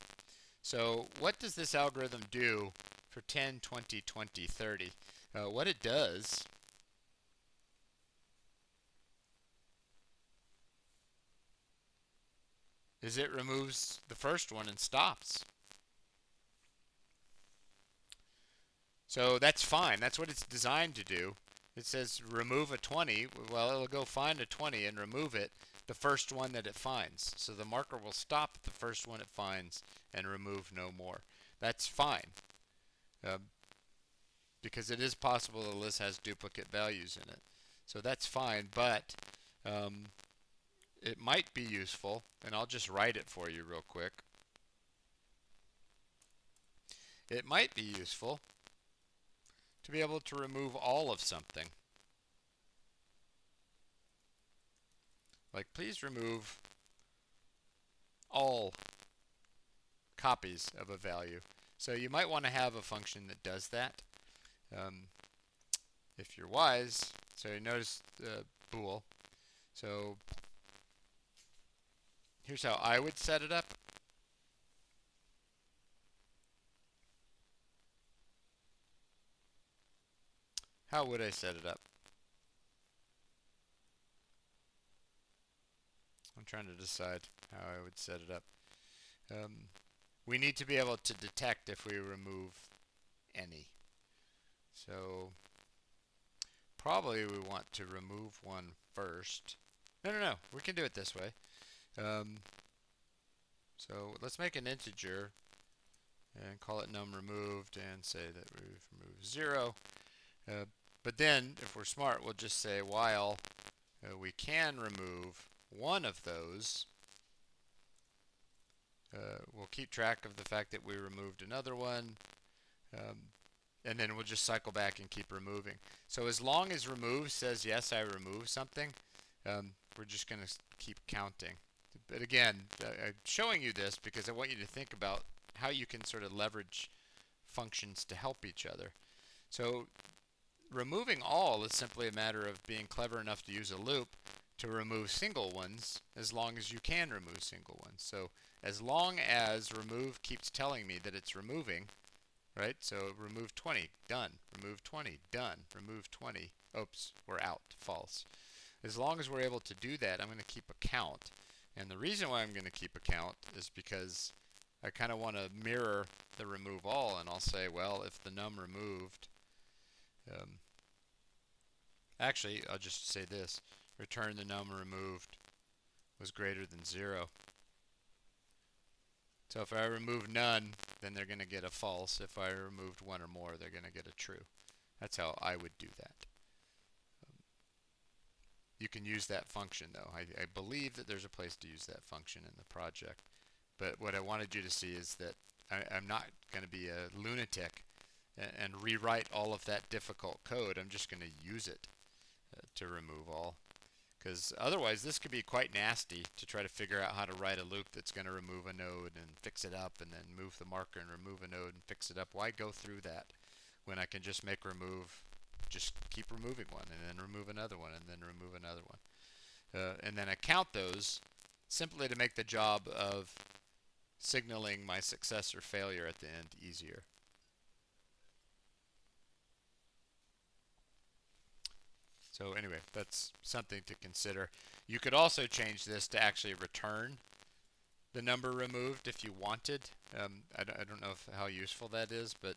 So what does this algorithm do for 10, 20, 20, 30? What it does is it removes the first one and stops. So that's fine. That's what it's designed to do. It says remove a 20. Well, it'll go find a 20 and remove it, the first one that it finds. So the marker will stop at the first one it finds and remove no more. That's fine. Because it is possible the list has duplicate values in it. So that's fine, but it might be useful, and I'll just write it for you real quick. It might be useful to be able to remove all of something. Like, please remove all copies of a value. So you might want to have a function that does that. If you're wise, so you notice bool. So here's how I would set it up. How would I set it up? I'm trying to decide how I would set it up. We need to be able to detect if we remove any. So probably we want to remove one first. No, we can do it this way. Um, so let's make an integer and call it num removed and say that we've removed 0. Uh, but then, if we're smart, we'll just say while we can remove one of those, we'll keep track of the fact that we removed another one, um, and then we'll just cycle back and keep removing. So as long as remove says yes, I remove something, we're just going to keep counting. But again, I'm showing you this because I want you to think about how you can sort of leverage functions to help each other. So removing all is simply a matter of being clever enough to use a loop to remove single ones as long as you can remove single ones. So as long as remove keeps telling me that it's removing, right? So remove 20, done. Remove 20, done. Remove 20, oops, we're out, false. As long as we're able to do that, I'm going to keep a count. And the reason why I'm going to keep a count is because I kind of want to mirror the remove all, and I'll say, well, if the num removed, actually, I'll just say this, return the num removed was greater than 0. So if I remove none, then they're going to get a false. If I removed one or more, they're going to get a true. That's how I would do that. You can use that function, though. I believe that there's a place to use that function in the project. But what I wanted you to see is that I'm not going to be a lunatic and rewrite all of that difficult code. I'm just going to use it to remove all. Because otherwise this could be quite nasty to try to figure out how to write a loop that's going to remove a node and fix it up and then move the marker and remove a node and fix it up. Why go through that when I can just make remove, just keep removing one and then remove another one and then remove another one. And then I count those simply to make the job of signaling my success or failure at the end easier. So anyway, that's something to consider. You could also change this to actually return the number removed if you wanted. I don't know how useful that is, but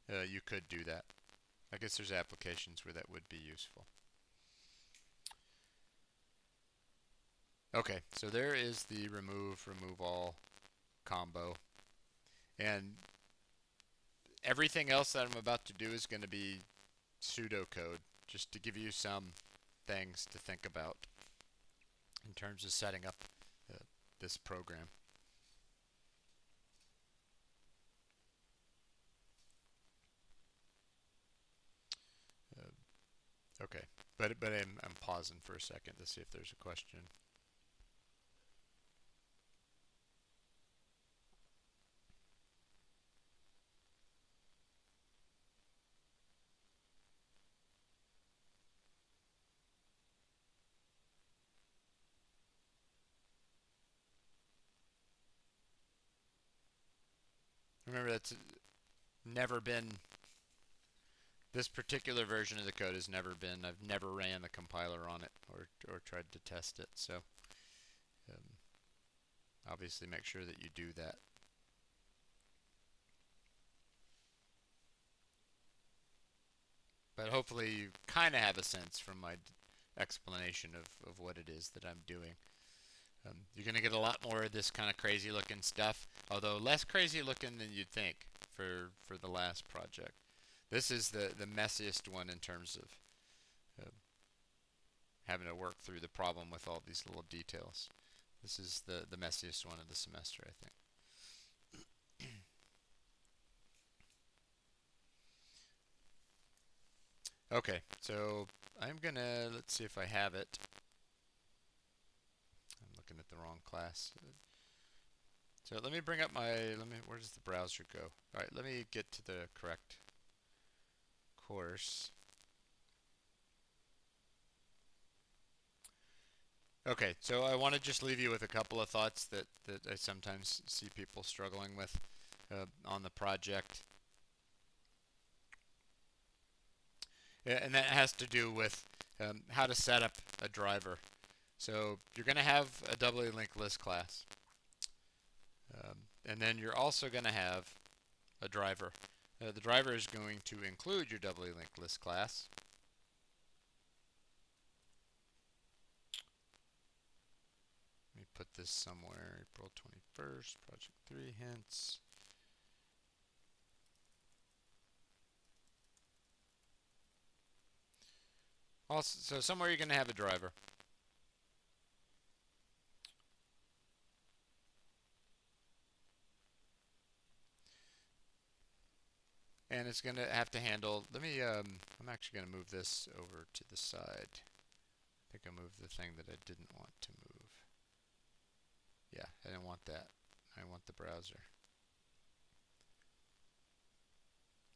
you could do that. I guess there's applications where that would be useful. Okay, so there is the remove all combo. And everything else that I'm about to do is going to be pseudocode, just to give you some things to think about in terms of setting up this program. Okay, but I'm pausing for a second to see if there's a question. Remember, that's never been, this particular version of the code has never been, I've never ran the compiler on it or tried to test it. So obviously make sure that you do that. But hopefully you kind of have a sense from my explanation of what it is that I'm doing. You're going to get a lot more of this kind of crazy looking stuff, although less crazy looking than you'd think for the last project. This is the messiest one in terms of having to work through the problem with all these little details. This is the messiest one of the semester, I think. Okay, so I'm gonna, let's see if I have it. I'm looking at the wrong class. So let me bring up my, where does the browser go? All right, let me get to the correct course. Okay, so I want to just leave you with a couple of thoughts that I sometimes see people struggling with on the project. And that has to do with how to set up a driver. So you're going to have a doubly linked list class. And then you're also going to have a driver. The driver is going to include your doubly linked list class. Let me put this somewhere. April 21st, project 3 hints. Also, so somewhere you're going to have a driver. And it's going to have to handle, I'm actually going to move this over to the side. I think I moved the thing that I didn't want to move. Yeah, I didn't want that. I want the browser.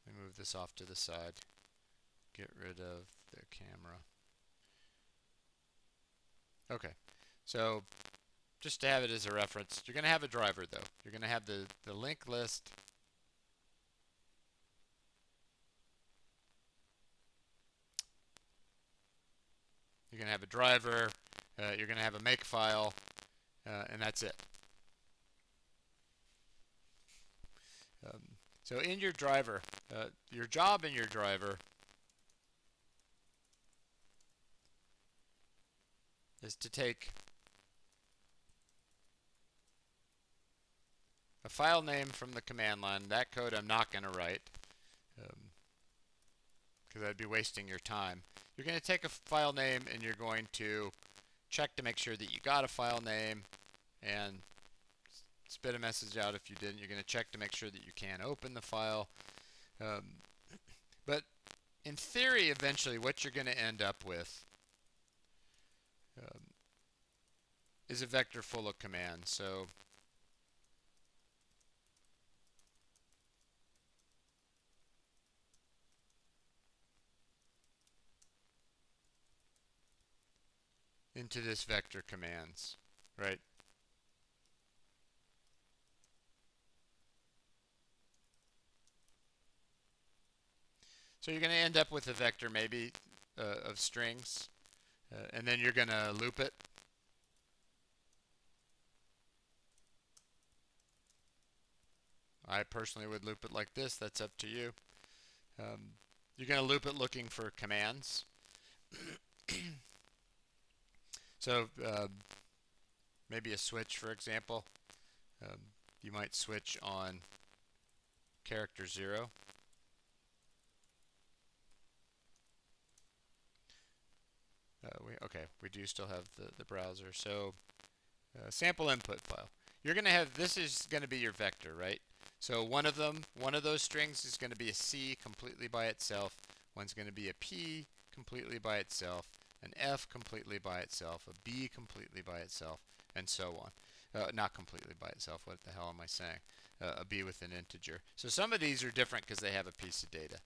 Let me move this off to the side. Get rid of the camera. Okay, so just to have it as a reference, you're going to have a driver though. You're going to have the link list. You're going to have a driver. You're going to have a makefile, and that's it. So in your driver, your job in your driver is to take a file name from the command line. That code I'm not going to write because I'd be wasting your time. You're going to take a file name and you're going to check to make sure that you got a file name and spit a message out if you didn't. You're going to check to make sure that you can open the file. But in theory, eventually what you're going to end up with is a vector full of commands. So into this vector commands, right? So you're going to end up with a vector maybe of strings, and then you're going to loop it. I personally would loop it like this. That's up to you. You're going to loop it looking for commands. So maybe a switch, for example. You might switch on character 0. We do still have the browser. So sample input file. You're going to have, this is going to be your vector, right? So one of those strings is going to be a C completely by itself. One's going to be a P completely by itself, an F completely by itself, a B completely by itself, and so on. Not completely by itself, what the hell am I saying? A B with an integer. So some of these are different because they have a piece of data.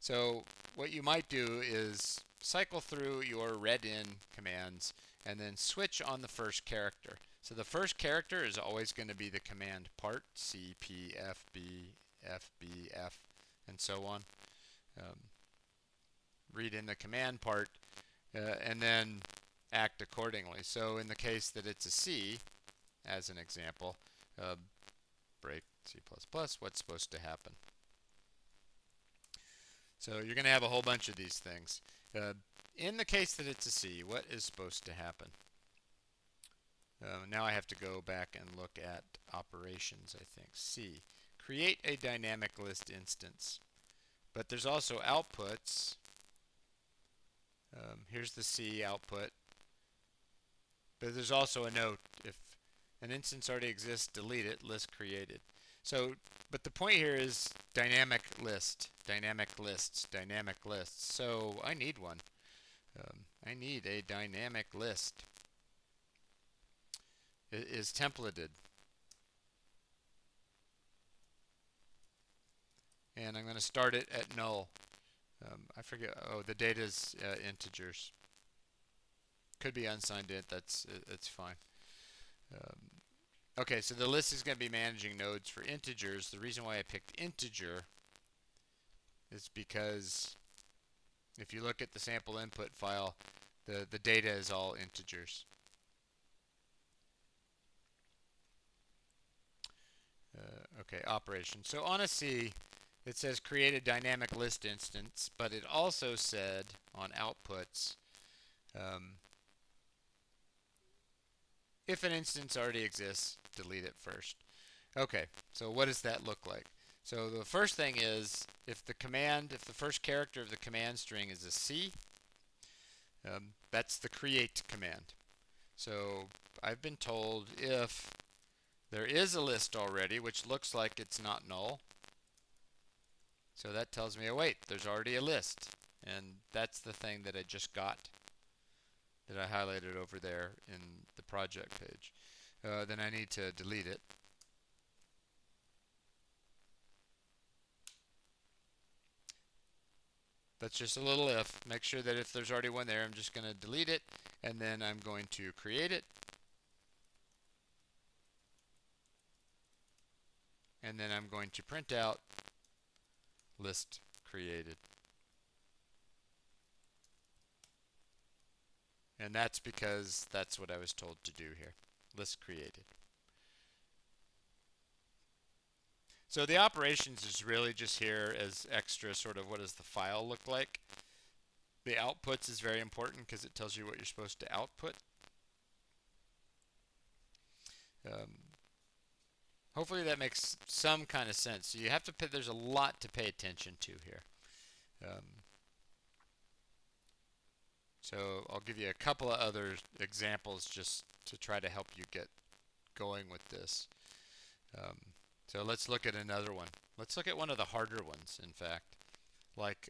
So what you might do is cycle through your read-in commands and then switch on the first character. So the first character is always going to be the command part, C, P, F, B, F, B, F, and so on. Read in the command part and then act accordingly. So in the case that it's a C, as an example, break C++, what's supposed to happen? So you're going to have a whole bunch of these things. In the case that it's a C, what is supposed to happen? Now I have to go back and look at operations, I think. C, create a dynamic list instance. But there's also outputs. Here's the C output. But there's also a note. If an instance already exists, delete it, list created. So, but the point here is dynamic list, dynamic lists, dynamic lists. So I need one. I need a dynamic list. It is templated. And I'm going to start it at null. I forget. Oh, the data is integers. Could be unsigned int. That's fine. Okay, so the list is going to be managing nodes for integers. The reason why I picked integer is because if you look at the sample input file, the data is all integers. Okay, operation. So on a C, It says create a dynamic list instance, but it also said on outputs, um, if an instance already exists, delete it first. Okay, so what does that look like? So the first thing is if the first character of the command string is a C, that's the create command. So I've been told if there is a list already, which looks like it's not null, so that tells me, oh wait, there's already a list. And that's the thing that I just got, that I highlighted over there in the project page. Then I need to delete it. That's just a little if. Make sure that if there's already one there, I'm just going to delete it, and then I'm going to create it, and then I'm going to print out list created. And that's because that's what I was told to do here. List created. So the operations is really just here as extra sort of what does the file look like. The outputs is very important because it tells you what you're supposed to output. Um, Hopefully that makes some kind of sense. So you have to pay, there's a lot to pay attention to here. Um, so I'll give you a couple of other examples just to try to help you get going with this. Um, so let's look at another one. Let's look at one of the harder ones, in fact, like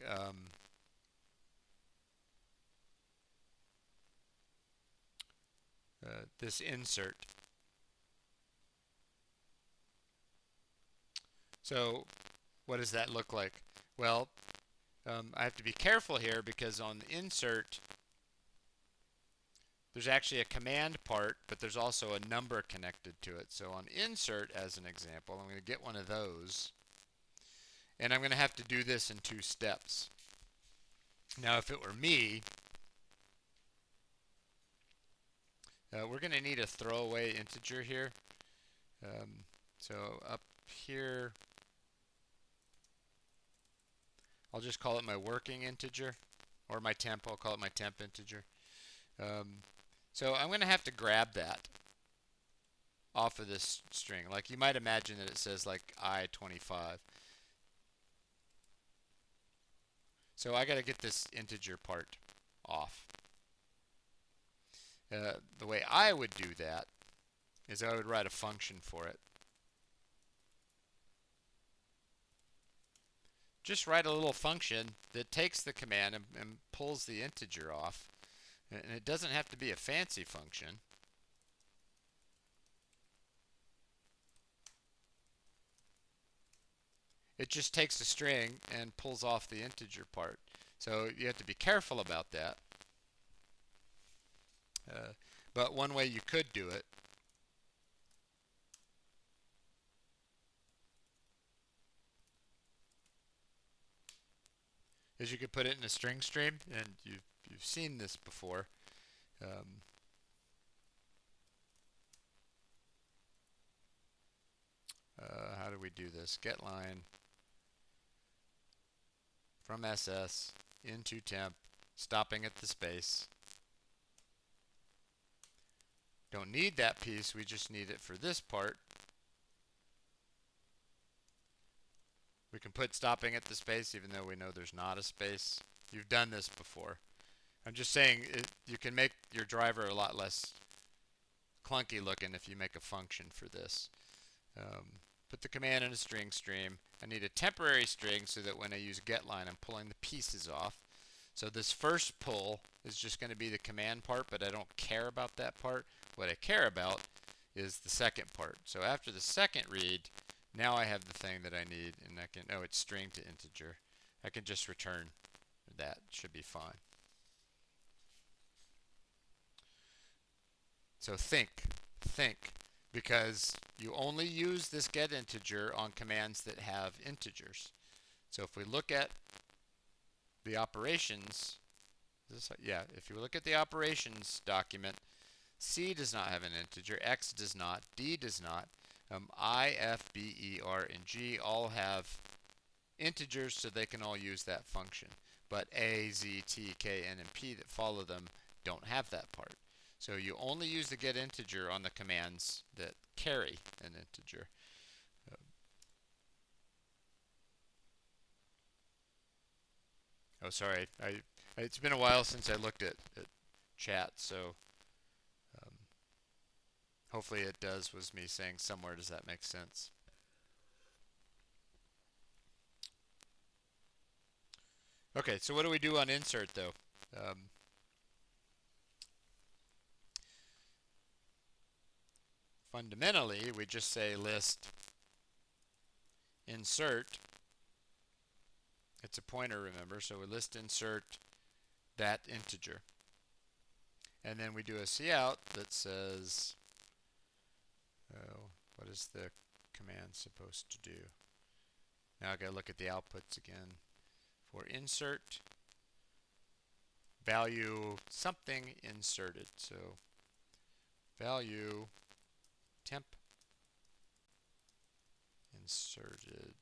this insert. So what does that look like? Well, I have to be careful here because on the insert, there's actually a command part, but there's also a number connected to it. So on insert, as an example, I'm going to get one of those, and I'm going to have to do this in 2 steps. Now, if it were me, we're going to need a throwaway integer here. So up here, I'll just call it my working integer, or my temp. I'll call it my temp integer. So I'm going to have to grab that off of this string. Like you might imagine that it says like I25. So I got to get this integer part off. The way I would do that is I would write a function for it. Just write a little function that takes the command and pulls the integer off. And it doesn't have to be a fancy function. It just takes a string and pulls off the integer part. So you have to be careful about that. But one way you could do it is you could put it in a string stream, and you've seen this before. How do we do this? Get line from SS into temp, stopping at the space. Don't need that piece, we just need it for this part. We can put stopping at the space even though we know there's not a space. You've done this before. I'm just saying you can make your driver a lot less clunky looking if you make a function for this. Put the command in a string stream. I need a temporary string so that when I use getLine, I'm pulling the pieces off. So this first pull is just going to be the command part, but I don't care about that part. What I care about is the second part. So after the second read, now I have the thing that I need, and I can, oh, it's string to integer. I can just return that. Should be fine. So think, because you only use this get integer on commands that have integers. So if we look at the operations, if you look at the operations document, C does not have an integer, X does not, D does not, I, F, B, E, R, and G all have integers so they can all use that function. But A, Z, T, K, N, and P that follow them don't have that part. So you only use the get integer on the commands that carry an integer. Oh, sorry. It's been a while since I looked at chat, so um, hopefully it does was me saying somewhere. Does that make sense? Okay, so what do we do on insert though? Um, Fundamentally, we just say list insert. It's a pointer, remember, so we list insert that integer. And then we do a cout that says, oh, what is the command supposed to do? Now I gotta look at the outputs again. For insert, value something inserted. So value temp inserted.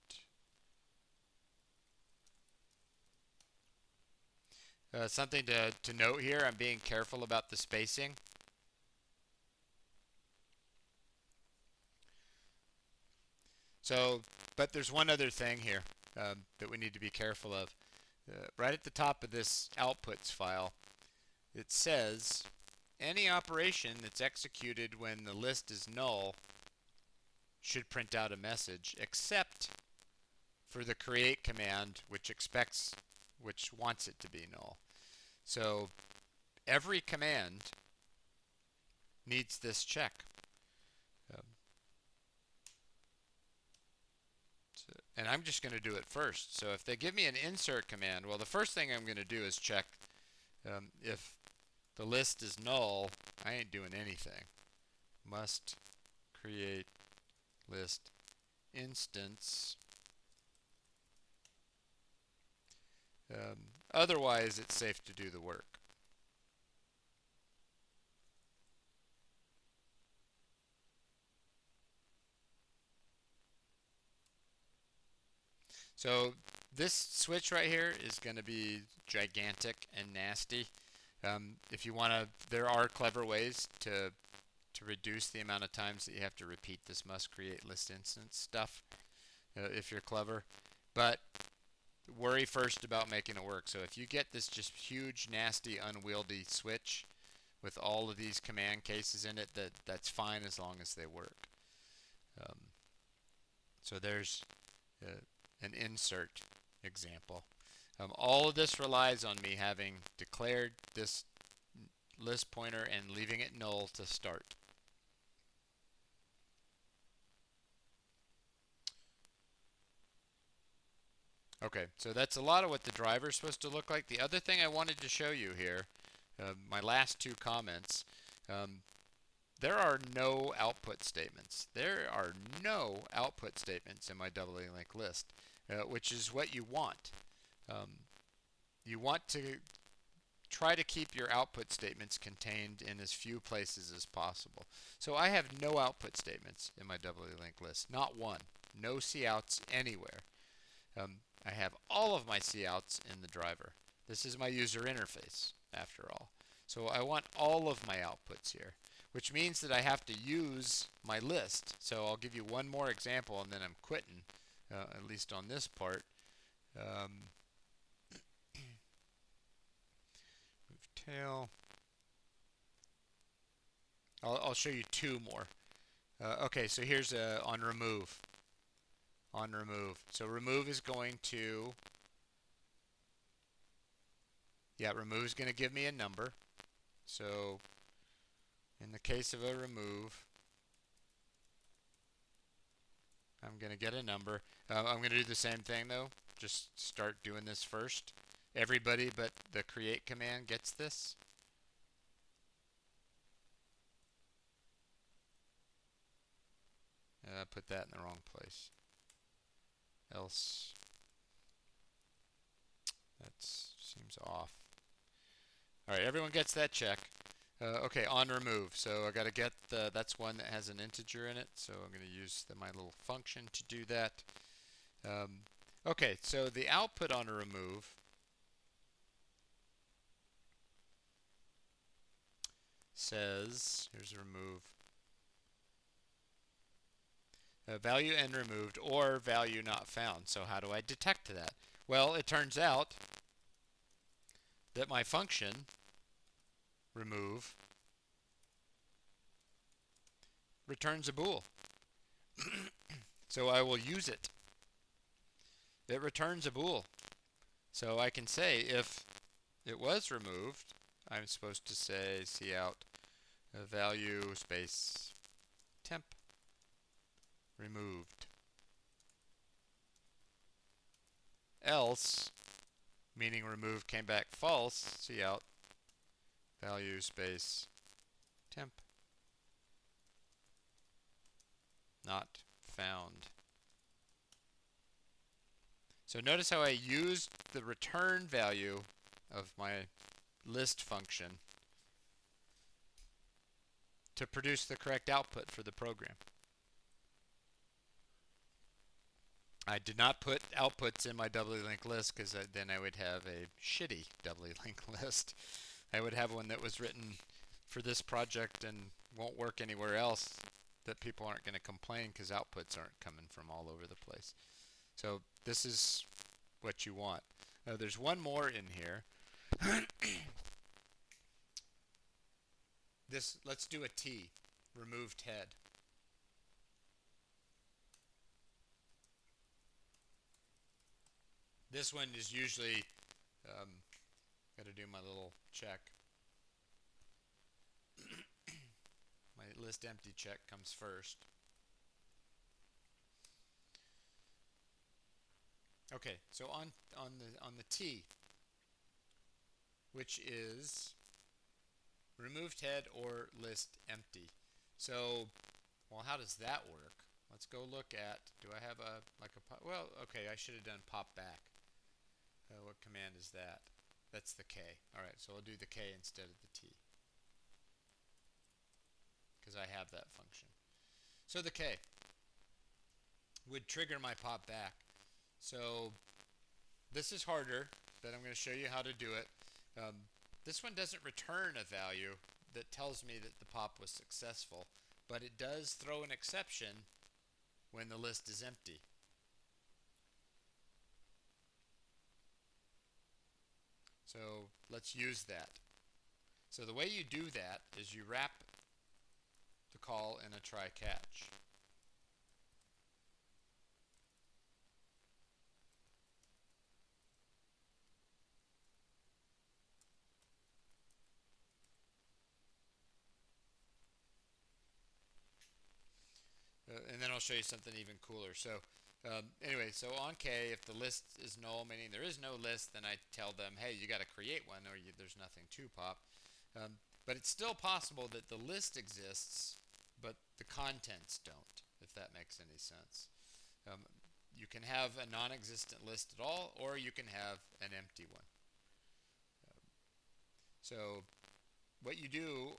Something to note here, I'm being careful about the spacing. So, but there's one other thing here that we need to be careful of. Right at the top of this outputs file, it says any operation that's executed when the list is null should print out a message, except for the create command, which wants it to be null. So every command needs this check. Um, and I'm just going to do it first. So if they give me an insert command, well, the first thing I'm going to do is check if the list is null. I ain't doing anything. Must create list instance. Otherwise, it's safe to do the work. So this switch right here is going to be gigantic and nasty. If you want to, there are clever ways to reduce the amount of times that you have to repeat this must create list instance stuff if you're clever. But worry first about making it work. So if you get this just huge, nasty, unwieldy switch with all of these command cases in it, that's fine as long as they work. So there's an insert example. All of this relies on me having declared this list pointer and leaving it null to start. Okay, so that's a lot of what the driver is supposed to look like. The other thing I wanted to show you here, my last two comments, there are no output statements. There are no output statements in my doubly linked list, which is what you want. You want to try to keep your output statements contained in as few places as possible. So I have no output statements in my doubly linked list, not one. No couts anywhere. I have all of my couts in the driver. This is my user interface, after all. So I want all of my outputs here, which means that I have to use my list. So I'll give you one more example and then I'm quitting, at least on this part. Move tail. I'll show you two more. Okay, so here's on remove. On remove. So remove is going to, remove is going to give me a number. So in the case of a remove, I'm going to get a number. I'm going to do the same thing though. Just start doing this first. Everybody but the create command gets this. Put that in the wrong place. Else, that seems off. All right, everyone gets that check. Okay, on remove. So I got to get that's one that has an integer in it. So I'm going to use my little function to do that. Okay, so the output on a remove says, here's a remove, value n removed or value not found. So how do I detect that? Well, it turns out that my function remove returns a bool. So I will use it. It returns a bool. So I can say if it was removed, I'm supposed to say cout value space temp removed. Else, meaning removed came back false, cout value space temp not found. So notice how I used the return value of my list function to produce the correct output for the program. I did not put outputs in my doubly linked list because then I would have a shitty doubly linked list. I would have one that was written for this project and won't work anywhere else, that people aren't going to complain because outputs aren't coming from all over the place. So this is what you want. There's one more in here. Let's do a T, removed head. This one is usually, got to do my little check. My list empty check comes first. Okay, so on the T, which is removed head or list empty. So, well, how does that work? Let's go look at, do I have well, okay, I should have done pop back. What command is that? That's the K. All right, so I'll do the K instead of the T because I have that function. So the K would trigger my pop back. So this is harder, but I'm going to show you how to do it. This one doesn't return a value that tells me that the pop was successful, but it does throw an exception when the list is empty. So let's use that. So the way you do that is you wrap the call in a try catch. And then I'll show you something even cooler. So anyway, so on K, if the list is null, meaning there is no list, then I tell them, hey, you got to create one or there's nothing to pop. But it's still possible that the list exists, but the contents don't, if that makes any sense. You can have a non-existent list at all, or you can have an empty one. So what you do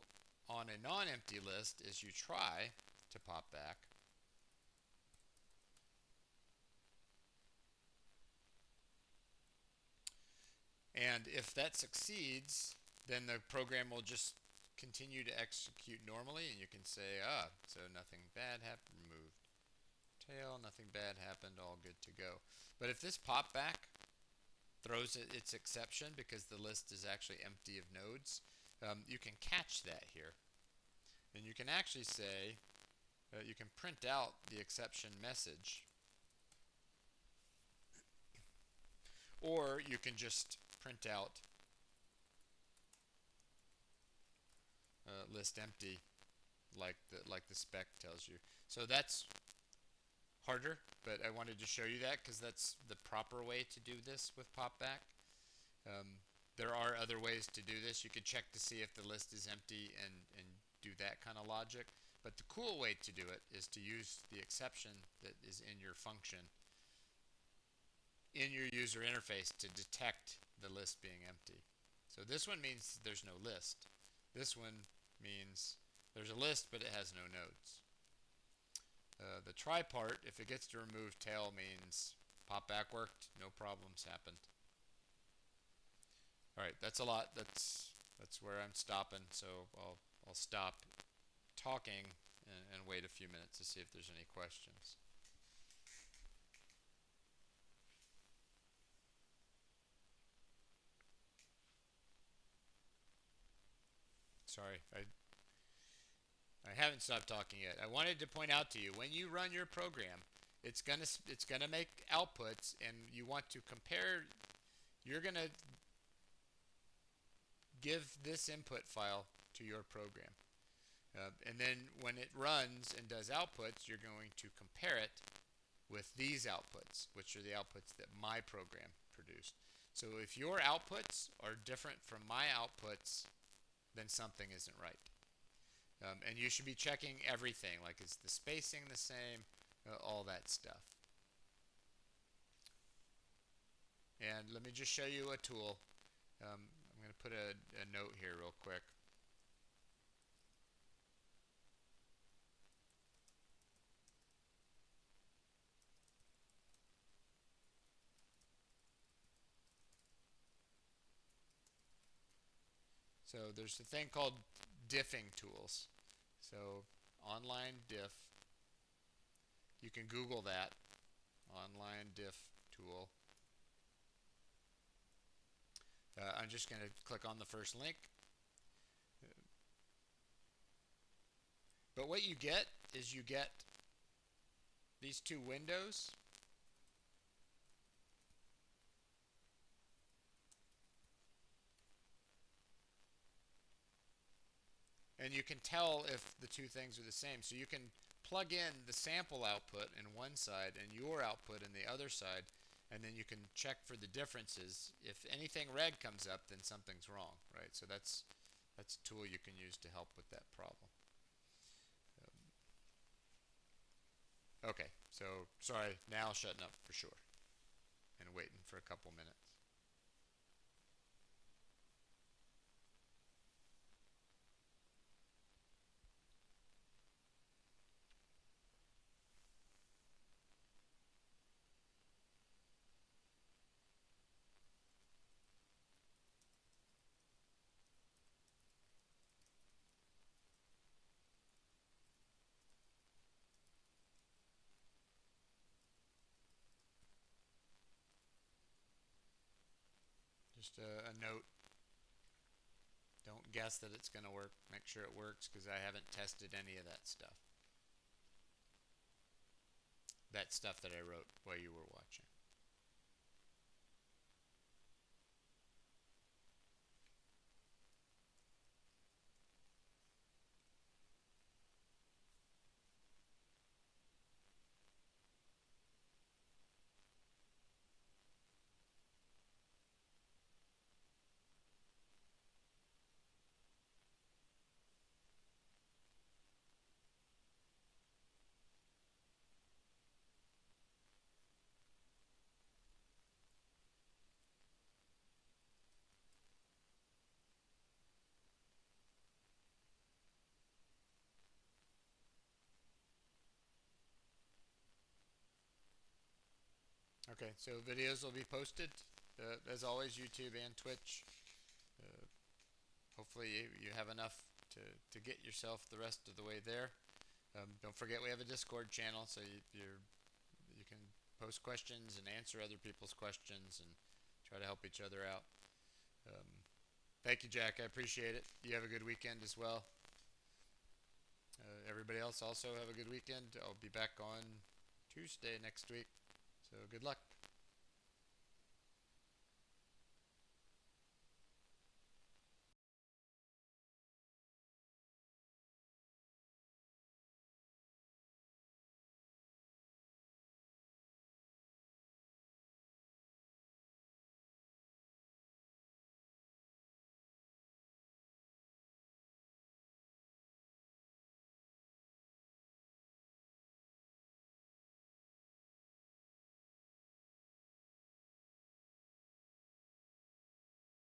on a non-empty list is you try to pop back. And if that succeeds, then the program will just continue to execute normally, and you can say, so nothing bad happened, removed tail, nothing bad happened, all good to go. But if this pop back throws its exception because the list is actually empty of nodes, you can catch that here. And you can actually say, you can print out the exception message, or you can just print out list empty like the spec tells you. So that's harder, but I wanted to show you that because that's the proper way to do this with popback. There are other ways to do this. You could check to see if the list is empty and do that kind of logic. But the cool way to do it is to use the exception that is in your function in your user interface to detect the list being empty. So this one means there's no list. This one means there's a list, but it has no nodes. The try part, if it gets to remove tail, means Pop back worked. No problems happened. All right, that's a lot. That's where I'm stopping. So I'll stop talking and wait a few minutes to see if there's any questions. Sorry, I haven't stopped talking yet. I wanted to point out to you when you run your program, it's gonna make outputs, and you want to compare. You're gonna give this input file to your program, and then when it runs and does outputs, you're going to compare it with these outputs, which are the outputs that my program produced. So if your outputs are different from my outputs, then something isn't right. And you should be checking everything, like is the spacing the same, all that stuff. And let me just show you a tool. I'm going to put a note here real quick. So there's a thing called diffing tools. So online diff, you can Google that, online diff tool. I'm just going to click on the first link. But what you get is you get these two windows. And you can tell if the two things are the same. So you can plug in the sample output in one side and your output in the other side, and then you can check for the differences. If anything red comes up, then something's wrong, right? So that's a tool you can use to help with that problem. Okay, so sorry, now shutting up for sure and waiting for a couple minutes. Just a note, don't guess that it's going to work. Make sure it works because I haven't tested any of that stuff. That stuff that I wrote while you were watching. Okay, so videos will be posted, as always, YouTube and Twitch. Uh, Hopefully you have enough to get yourself the rest of the way there. Don't forget we have a Discord channel, so you can post questions and answer other people's questions and try to help each other out. Um, Thank you, Jack. I appreciate it. You have a good weekend as well. Everybody else also have a good weekend. I'll be back on Tuesday next week. So good luck.